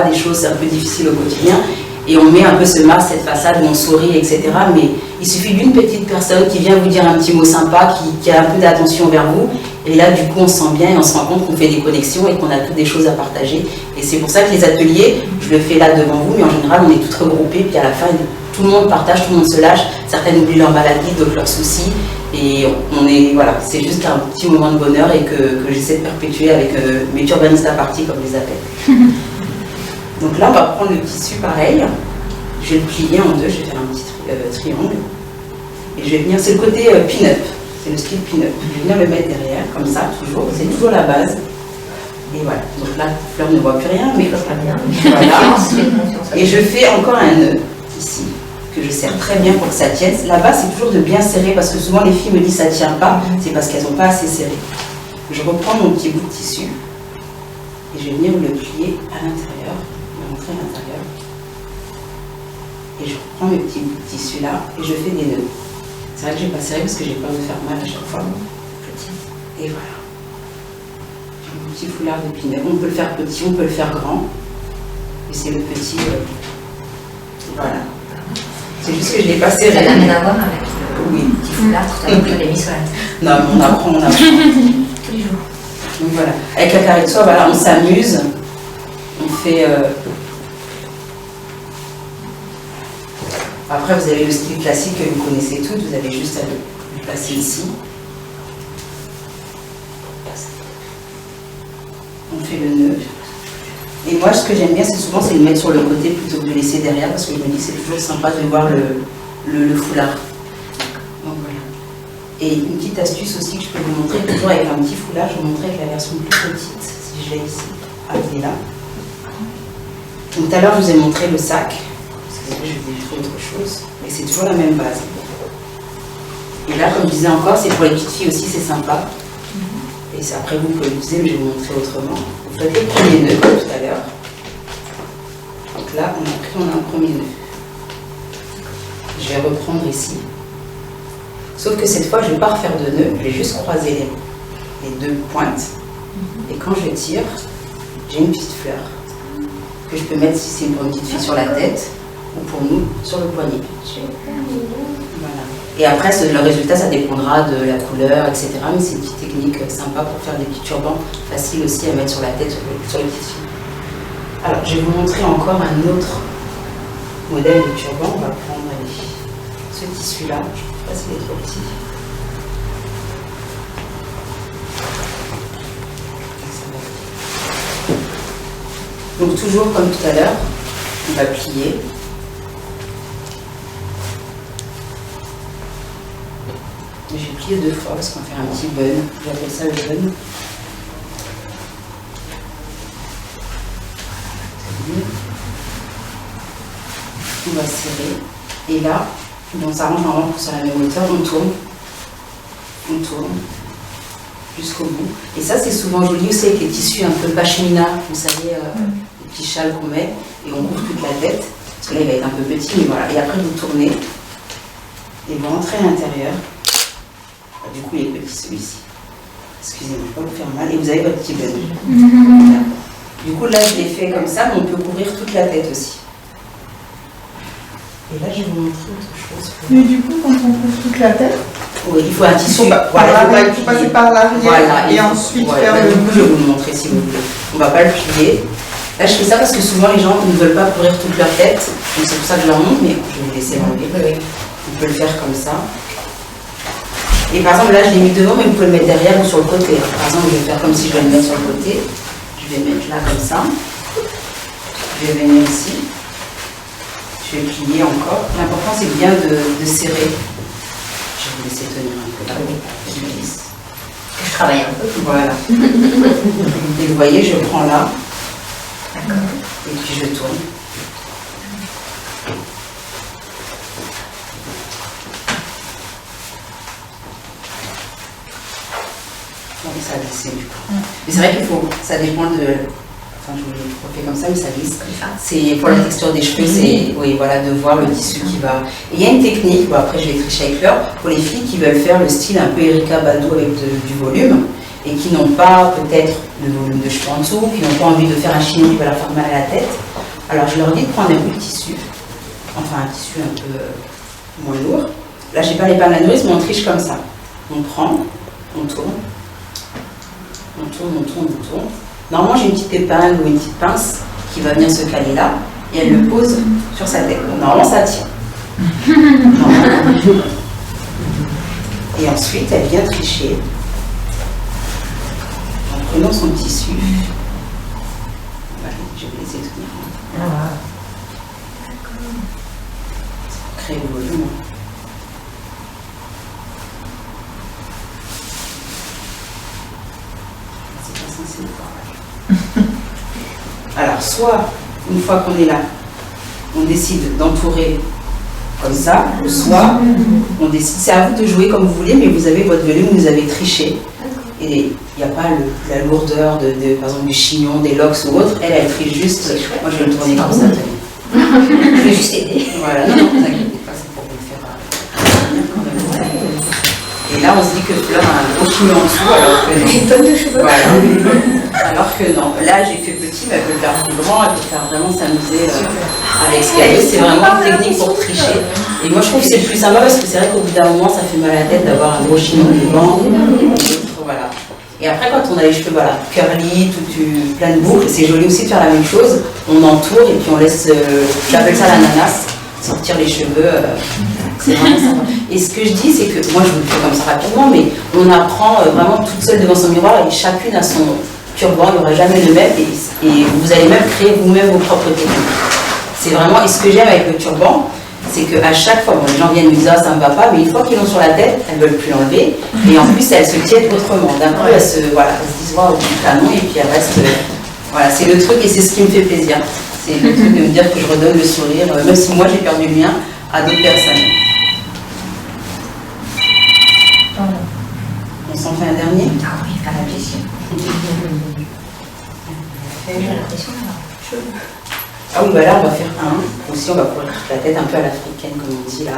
des choses un peu difficiles au quotidien, et on met un peu ce masque, cette façade où on sourit, etc. Mais il suffit d'une petite personne qui vient vous dire un petit mot sympa, qui a un peu d'attention vers vous, et là, du coup, on se sent bien et on se rend compte qu'on fait des connexions et qu'on a toutes des choses à partager. Et c'est pour ça que les ateliers, je le fais là devant vous, mais en général, on est tous regroupés, puis à la fin, tout le monde partage, tout le monde se lâche. Certaines oublient leur maladie, d'autres leurs soucis. Et on est, voilà, c'est juste un petit moment de bonheur et que j'essaie de perpétuer avec mes Turbanista parties, comme je les appelle. Donc là, on va prendre le tissu pareil. Je vais le plier en deux, je vais faire un petit triangle. Et je vais venir, c'est le côté pin-up. C'est le style pin-up. Je vais venir le mettre derrière, comme ça, toujours. C'est toujours la base. Et voilà. Donc là, Fleur ne voit plus rien, mais voilà. Et je fais encore un nœud, ici, que je serre très bien pour que ça tienne. La base, c'est toujours de bien serrer, parce que souvent les filles me disent ça ne tient pas. C'est parce qu'elles n'ont pas assez serré. Je reprends mon petit bout de tissu, et je vais venir le plier à l'intérieur, le rentrer à l'intérieur. Et je reprends mes petits bouts de tissu là, et je fais des nœuds. C'est vrai que je n'ai pas serré parce que j'ai peur de faire mal à chaque fois. Et voilà. J'ai mon petit foulard de pinot. On peut le faire petit, on peut le faire grand. Et c'est le petit. Voilà. C'est juste que je ne l'ai pas serré. Ça n'a rien à voir avec le petit foulard tout à l'heure que je l'ai mis sur la tête. Non, mais on apprend. Tous les jours. Donc voilà. Avec la carré de soie, voilà, on s'amuse. On fait. Après, vous avez le style classique que vous connaissez tous, vous avez juste à le placer ici. On fait le nœud. Et moi, ce que j'aime bien, c'est souvent, c'est le mettre sur le côté plutôt que de le laisser derrière, parce que je me dis que c'est toujours sympa de voir le foulard. Donc voilà. Et une petite astuce aussi que je peux vous montrer, toujours avec un petit foulard, je vous montrer avec la version plus petite, si je l'ai ici. Ah, il est là. Donc tout à l'heure, je vous ai montré le sac. Je vais faire autre chose, mais c'est toujours la même base. Et là, comme je disais encore, c'est pour les petites filles aussi, c'est sympa. Et c'est après vous pouvez l'utiliser, mais je vais vous montrer autrement. Vous faites le premier nœud comme tout à l'heure. Donc là, on a un premier nœud. Je vais reprendre ici. Sauf que cette fois, je ne vais pas refaire de nœud, je vais juste croiser les deux pointes. Et quand je tire, j'ai une petite fleur que je peux mettre, si c'est pour une petite fille, sur la tête, ou pour nous, sur le poignet. Voilà. Et après, le résultat, ça dépendra de la couleur, etc. Mais c'est une petite technique sympa pour faire des petits turbans, faciles aussi à mettre sur la tête, sur les petites filles. Alors, je vais vous montrer encore un autre modèle de turban. On va prendre ce tissu-là. Je ne sais pas s'il est trop petit. Donc toujours comme tout à l'heure, on va plier. Je vais plier 2 fois parce qu'on va faire un petit bun. J'appelle ça le bun. On va serrer. Et là, on s'arrange normalement pour sur la même hauteur. On tourne jusqu'au bout. Et ça, c'est souvent joli aussi avec les tissus un peu pashmina, vous savez, les petits châles qu'on met, et on couvre toute la tête, parce que là, il va être un peu petit, mais voilà. Et après, vous tournez, et vous rentrez à l'intérieur. Du coup, il est petit, celui-ci. Excusez-moi, je ne vais pas vous faire mal. Et vous avez votre petit bun. Du coup, là, je l'ai fait comme ça, mais on peut couvrir toute la tête aussi. Et là, je vais vous montrer autre chose. Mais du coup, quand on couvre toute la tête, oui, il faut un tissu. il faut passer par l'arrière, voilà, et ensuite faire le... le... Je vais vous le montrer si vous voulez. On ne va pas le plier. Là, je fais ça parce que souvent, les gens ne veulent pas couvrir toute leur tête. Donc, c'est pour ça que je leur montre, mais je vais vous laisser l'enlever. Oui. On peut le faire comme ça. Et par exemple, là, je l'ai mis devant, mais vous pouvez le mettre derrière ou sur le côté. Par exemple, je vais faire comme si je vais le mettre sur le côté. Je vais mettre là comme ça. Je vais venir ici. Je vais plier encore. L'important, c'est bien de serrer. Je vais vous laisser tenir un peu là. Je glisse. Je travaille un peu. Voilà. Et vous voyez, je prends là. D'accord. Et puis je tourne. Et ça glisse du coup. Mais c'est vrai qu'il faut, ça dépend de. Enfin, je vous l'ai refait comme ça, mais ça glisse. C'est pour la texture des cheveux, c'est oui, voilà, de voir le tissu qui va. Et il y a une technique, bon, après je vais tricher avec l'heure, pour les filles qui veulent faire le style un peu Erika Badu avec du volume et qui n'ont pas peut-être de volume de cheveux en dessous, qui n'ont pas envie de faire un chignon qui va leur faire mal à la tête. Alors je leur dis de prendre un bout de tissu, enfin un tissu un peu moins lourd. Là, je n'ai pas les pannes à nourrice, mais on triche comme ça. On prend, on tourne. On tourne. Normalement, j'ai une petite épingle ou une petite pince qui va venir se caler là et elle le pose sur sa tête. Donc, normalement, ça tient. Normalement. Et ensuite, elle vient tricher en prenant son tissu. Voilà, je vais laisser tenir. Créer le volume. Alors, soit, une fois qu'on est là, on décide d'entourer comme ça, ou soit, on décide, c'est à vous de jouer comme vous voulez, mais vous avez votre volume, vous avez triché. Et il n'y a pas la lourdeur par exemple, du chignon, des locks ou autre. Elle triche juste. Moi, je vais le tourner comme ça. Je vais juste aider. Voilà, non, ne vous inquiétez pas, c'est pour vous le faire. Et là, on se dit que Fleur a un gros chignon en dessous, alors que non. Une tonne de cheveux. Voilà. Alors que non. Là, j'ai fait petit, mais elle peut le faire plus grand, elle peut faire vraiment s'amuser avec ce qu'elle veut. C'est vraiment une technique pour tricher. Et moi, je trouve que c'est le plus sympa parce que c'est vrai qu'au bout d'un moment, ça fait mal à la tête d'avoir un gros chignon devant. Voilà. Et après, quand on a les cheveux curly, plein de boucles, c'est joli aussi de faire la même chose. On entoure et puis on laisse, j'appelle ça l'ananas, sortir les cheveux. C'est vraiment sympa. Et ce que je dis, c'est que, moi je vous le fais comme ça rapidement, mais on apprend vraiment toute seule devant son miroir et chacune a son turban, il n'y aura jamais le même et vous allez même créer vous-même vos propres techniques. C'est vraiment, et ce que j'aime avec le turban, c'est qu'à chaque fois, bon, les gens viennent me dire ah, ça ne me va pas, mais une fois qu'ils l'ont sur la tête, elles ne veulent plus l'enlever. Et en plus, elles se tiennent autrement. D'un coup, elles se disent waouh, canon, et puis elles restent. Voilà, c'est le truc et c'est ce qui me fait plaisir. C'est le truc de me dire que je redonne le sourire, même si moi j'ai perdu le mien, à d'autres personnes. On s'en fait un dernier? Ah oui, pas la question. J'ai l'impression d'avoir chaud. Ah oui, bah là on va faire un. Aussi on va couvrir la tête un peu à l'africaine, comme on dit là,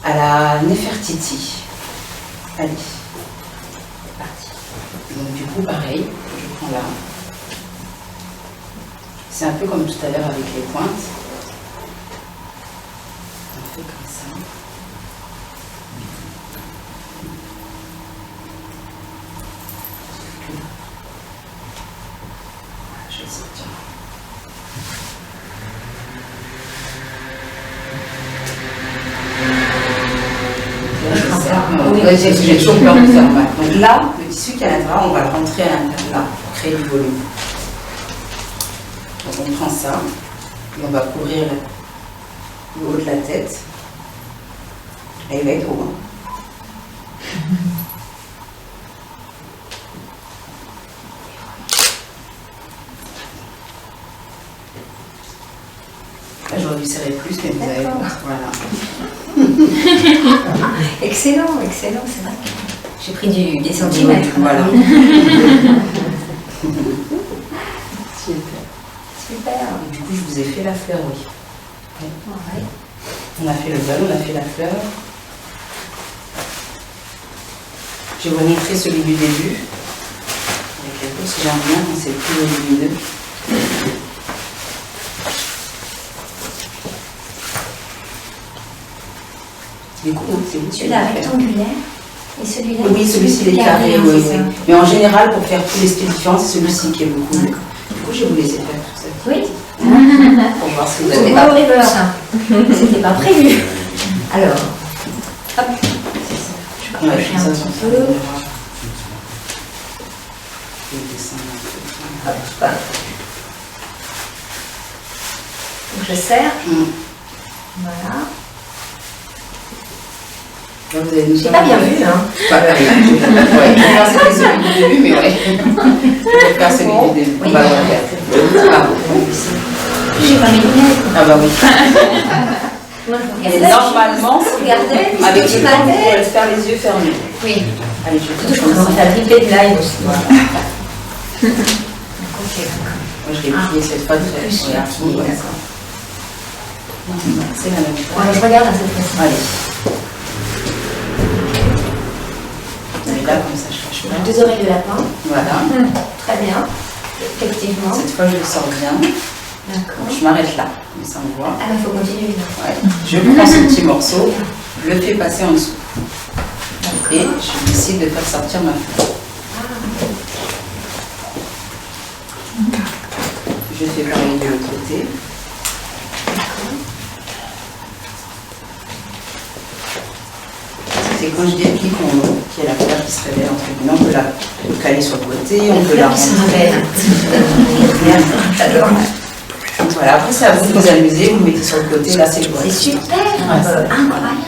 à la Nefertiti. Allez, c'est parti. Donc du coup pareil, je prends là. C'est un peu comme tout à l'heure avec les pointes. On fait comme ça. Je vais sortir. Oui, parce que j'ai toujours peur de faire mal. Donc là, le tissu qui est à l'intérieur, on va le rentrer à l'intérieur là, pour créer du volume. Donc on prend ça et on va couvrir le haut de la tête. Et il va être haut. Hein. Là, j'aurais dû serrer plus, mais vous avez pas. Voilà. Excellent, excellent, c'est vrai. J'ai pris des centimètres. Voilà. Super. Et du coup, je vous ai fait la fleur, oui. Ouais. On a fait le bal, on a fait la fleur. Je vais vous montrer celui du début. Avec les pouces, j'aime bien quand c'est plus lumineux. Du coup, c'est où Celui-là rectangulaire et celui-là. Oui, celui-ci il est carré, oui, oui. Mais en général, pour faire tous les styles différents, c'est celui-ci qui est beaucoup mieux. Du coup, je vais vous laisser faire tout ça. Oui. Pour voir si vous avez C'était pas prévu. C'était pas prévu. Alors, hop. On va Je faire fais ça un sur petit ça. peu. Je vais descendre un peu. Hop. Donc je serre. Voilà. Là, vous avez J'ai pas bien vu, hein. Pas bien vu. Ouais, là, c'était celui du début, mais ouais. Je vais faire celui du début. Oui. On va le refaire. Ah. J'ai pas mes lunettes. Ah bah oui. Moi, je Et regardais. normalement, si Regardez, vous- avec tu le temps, vous m'avais. pourrez le faire les yeux fermés. Oui. Allez, je Surtout, vais je faire commence ça. à flipper de live aussi. Voilà. Ok, d'accord. Moi, je l'ai plié cette fois très Plus regarde, petit, voilà. d'accord. C'est la même chose. Ouais, je regarde à cette fois-ci. Allez. Et là, comme ça, je fâche pas. Deux oreilles de lapin. Voilà. Très bien. Effectivement. Cette fois, je le sors bien. D'accord. Je m'arrête là, mais ça me voit. Ah, il faut continuer. Là. Ouais. Je prends ce petit morceau, je le fais passer en dessous. Et je décide de faire sortir ma fleur. Je fais pareil de l'autre côté. C'est quand je dis applique en haut, qu'il y a la fleur qui se révèle entre guillemets, on peut la caler sur le côté, on peut la rentrer. J'adore. Voilà, après c'est à vous de vous amuser, vous mettez sur le côté, là c'est le C'est super. Ouais. Incroyable.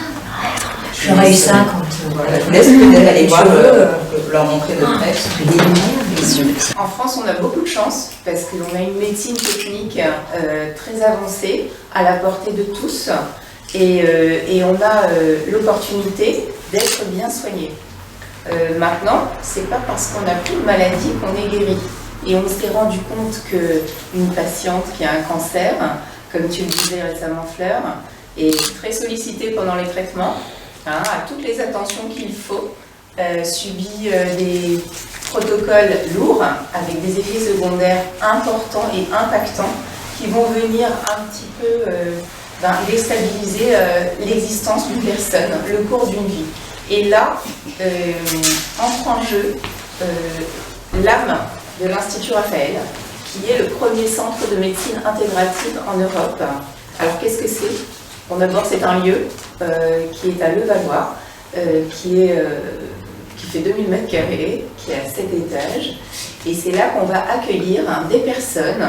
J'aurais eu ça quand Voilà, je vous laisse peut-être aller voir, leur montrer de près. En France, on a beaucoup de chance parce que l'on a une médecine technique très avancée, à la portée de tous, et on a l'opportunité d'être bien soigné. Maintenant, c'est pas parce qu'on n'a plus de maladie qu'on est guéri. Et on s'est rendu compte qu'une patiente qui a un cancer, comme tu le disais récemment Fleur, est très sollicitée pendant les traitements, hein, a toutes les attentions qu'il faut, subit des protocoles lourds avec des effets secondaires importants et impactants qui vont venir un petit peu déstabiliser l'existence d'une personne, le cours d'une vie. Et là, entre en jeu l'âme de l'Institut Raphaël, qui est le premier centre de médecine intégrative en Europe. Alors qu'est-ce que c'est? Bon, d'abord, c'est un lieu qui est à Levallois, qui fait 2000 m², qui est à 7 étages. Et c'est là qu'on va accueillir des personnes,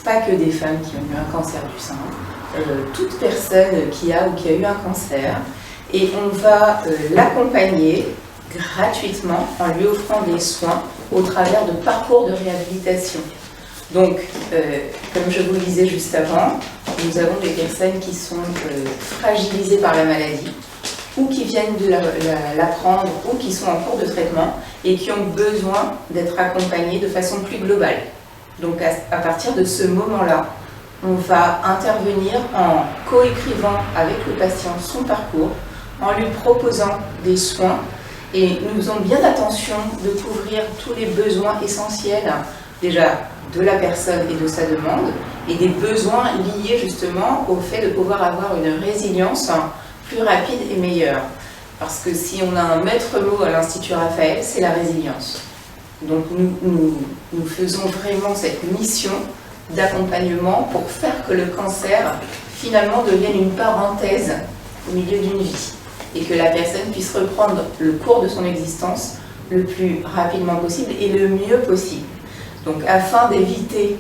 pas que des femmes qui ont eu un cancer du sein, toute personne qui a ou qui a eu un cancer. Et on va l'accompagner gratuitement en lui offrant des soins au travers de parcours de réhabilitation. Donc, comme je vous le disais juste avant, nous avons des personnes qui sont fragilisées par la maladie ou qui viennent de l'apprendre ou qui sont en cours de traitement et qui ont besoin d'être accompagnées de façon plus globale. Donc, à partir de ce moment-là, on va intervenir en coécrivant avec le patient son parcours, en lui proposant des soins. Et nous faisons bien attention de couvrir tous les besoins essentiels, déjà de la personne et de sa demande, et des besoins liés justement au fait de pouvoir avoir une résilience plus rapide et meilleure. Parce que si on a un maître mot à l'Institut Raphaël, c'est la résilience. Donc nous faisons vraiment cette mission d'accompagnement pour faire que le cancer finalement devienne une parenthèse au milieu d'une vie. et que la personne puisse reprendre le cours de son existence le plus rapidement possible et le mieux possible. Donc afin d'éviter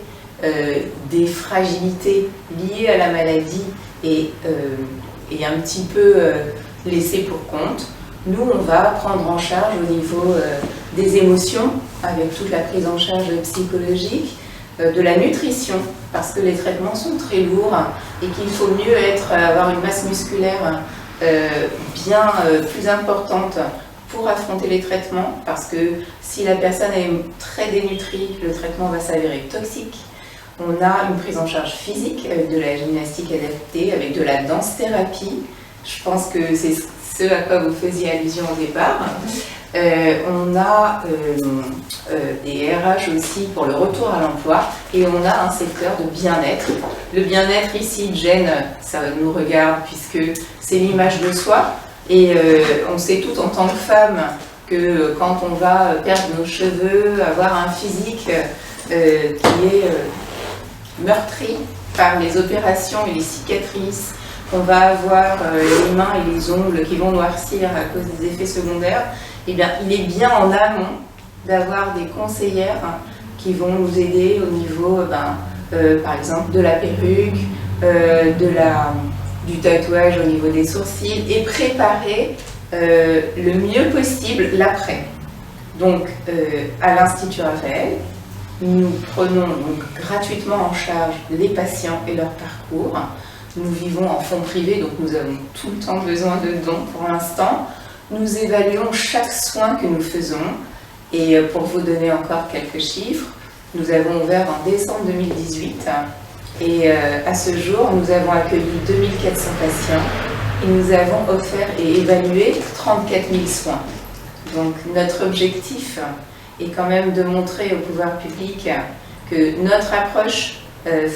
des fragilités liées à la maladie et un petit peu laissées pour compte, nous on va prendre en charge au niveau des émotions avec toute la prise en charge psychologique, de la nutrition parce que les traitements sont très lourds et qu'il faut mieux avoir une masse musculaire bien plus importante pour affronter les traitements, parce que si la personne est très dénutrie, le traitement va s'avérer toxique. On a une prise en charge physique avec de la gymnastique adaptée, avec de la danse-thérapie. Je pense que c'est ce à quoi vous faisiez allusion au départ. On a des RH aussi pour le retour à l'emploi et on a un secteur de bien-être. Le bien-être ici, Jen, ça nous regarde puisque c'est l'image de soi. Et on sait toutes en tant que femme que quand on va perdre nos cheveux, avoir un physique qui est meurtri par les opérations et les cicatrices, qu'on va avoir les mains et les ongles qui vont noircir à cause des effets secondaires, eh bien, il est bien en amont d'avoir des conseillères qui vont nous aider au niveau, par exemple, de la perruque, du tatouage au niveau des sourcils et préparer le mieux possible l'après. Donc, à l'Institut Raphaël, nous prenons donc gratuitement en charge les patients et leur parcours. Nous vivons en fonds privés, donc nous avons tout le temps besoin de dons pour l'instant. Nous évaluons chaque soin que nous faisons. Et pour vous donner encore quelques chiffres, nous avons ouvert en décembre 2018 et à ce jour, nous avons accueilli 2400 patients et nous avons offert et évalué 34 000 soins. Donc notre objectif est quand même de montrer au pouvoir public que notre approche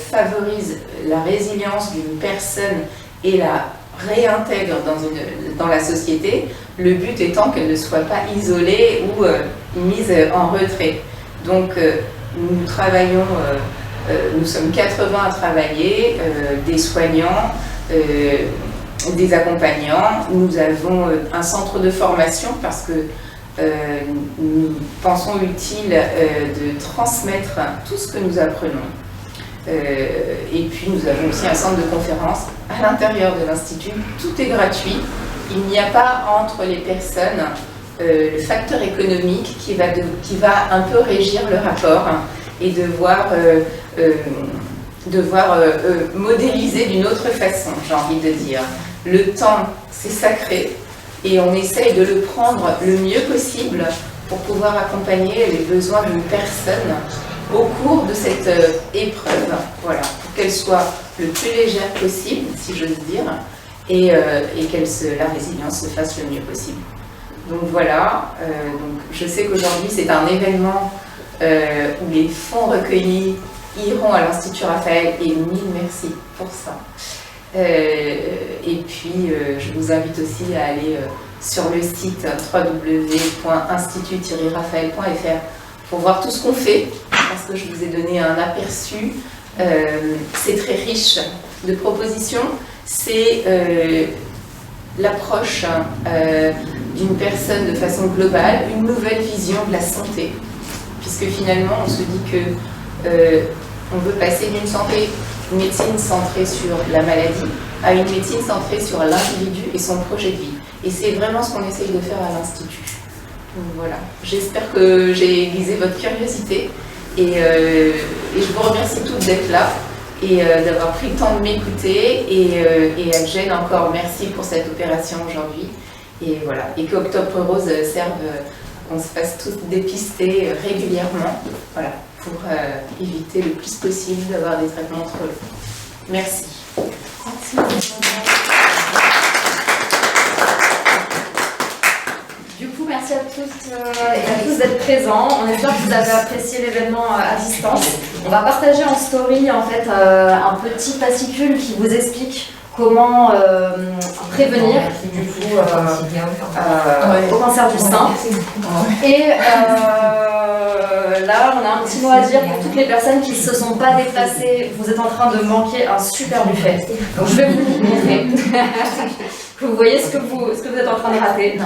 favorise la résilience d'une personne et la réintègre dans la société, le but étant qu'elle ne soit pas isolée ou mise en retrait. Donc nous travaillons, nous sommes 80 à travailler, des soignants, des accompagnants. Nous avons un centre de formation parce que nous pensons utile de transmettre tout ce que nous apprenons. Et puis nous avons aussi un centre de conférence à l'intérieur de l'Institut. Tout est gratuit. Il n'y a pas entre les personnes le facteur économique qui va un peu régir le rapport et devoir modéliser d'une autre façon, j'ai envie de dire. Le temps, c'est sacré et on essaye de le prendre le mieux possible pour pouvoir accompagner les besoins d'une personne au cours de cette épreuve, voilà, pour qu'elle soit le plus légère possible, si j'ose dire, et que la résilience se fasse le mieux possible. Donc voilà, donc je sais qu'aujourd'hui c'est un événement où les fonds recueillis iront à l'Institut Raphaël et mille merci pour ça. Et puis je vous invite aussi à aller sur le site www.institut-raphaël.fr pour voir tout ce qu'on fait, parce que je vous ai donné un aperçu. C'est très riche de propositions. C'est l'approche d'une personne de façon globale, une nouvelle vision de la santé, puisque finalement on se dit que on veut passer d'une médecine centrée sur la maladie à une médecine centrée sur l'individu et son projet de vie. Et c'est vraiment ce qu'on essaye de faire à l'Institut. Donc voilà, j'espère que j'ai aiguisé votre curiosité et je vous remercie toutes d'être là et d'avoir pris le temps de m'écouter et à Jen encore merci pour cette opération aujourd'hui et voilà, et qu'Octobre Rose serve, qu'on se fasse tous dépister régulièrement, voilà, pour éviter le plus possible d'avoir des traitements trop longs. Merci. Du coup, merci à toutes et à tous d'être présents. On espère que vous avez apprécié l'événement à distance. On va partager en story en fait un petit fascicule qui vous explique comment prévenir du coup au cancer du sein. Et là, on a un petit mot à dire pour toutes les personnes qui ne se sont pas déplacées. Vous êtes en train de manquer un super buffet. Donc je vais vous le montrer. Vous voyez ce que vous êtes en train de rater.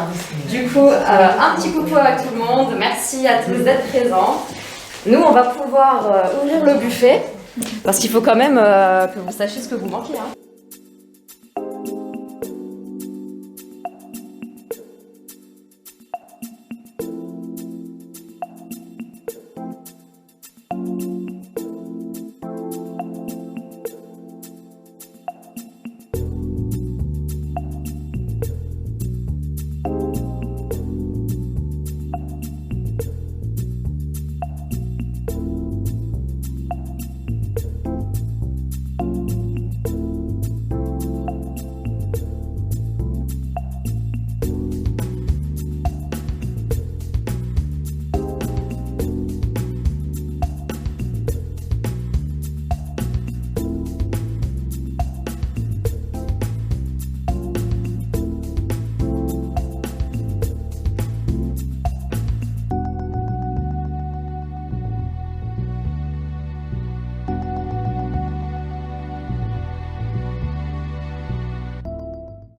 Du coup, un petit coucou à tout le monde. Merci à tous d'être présents. Nous, on va pouvoir ouvrir le buffet parce qu'il faut quand même que vous sachiez ce que vous manquez. Hein.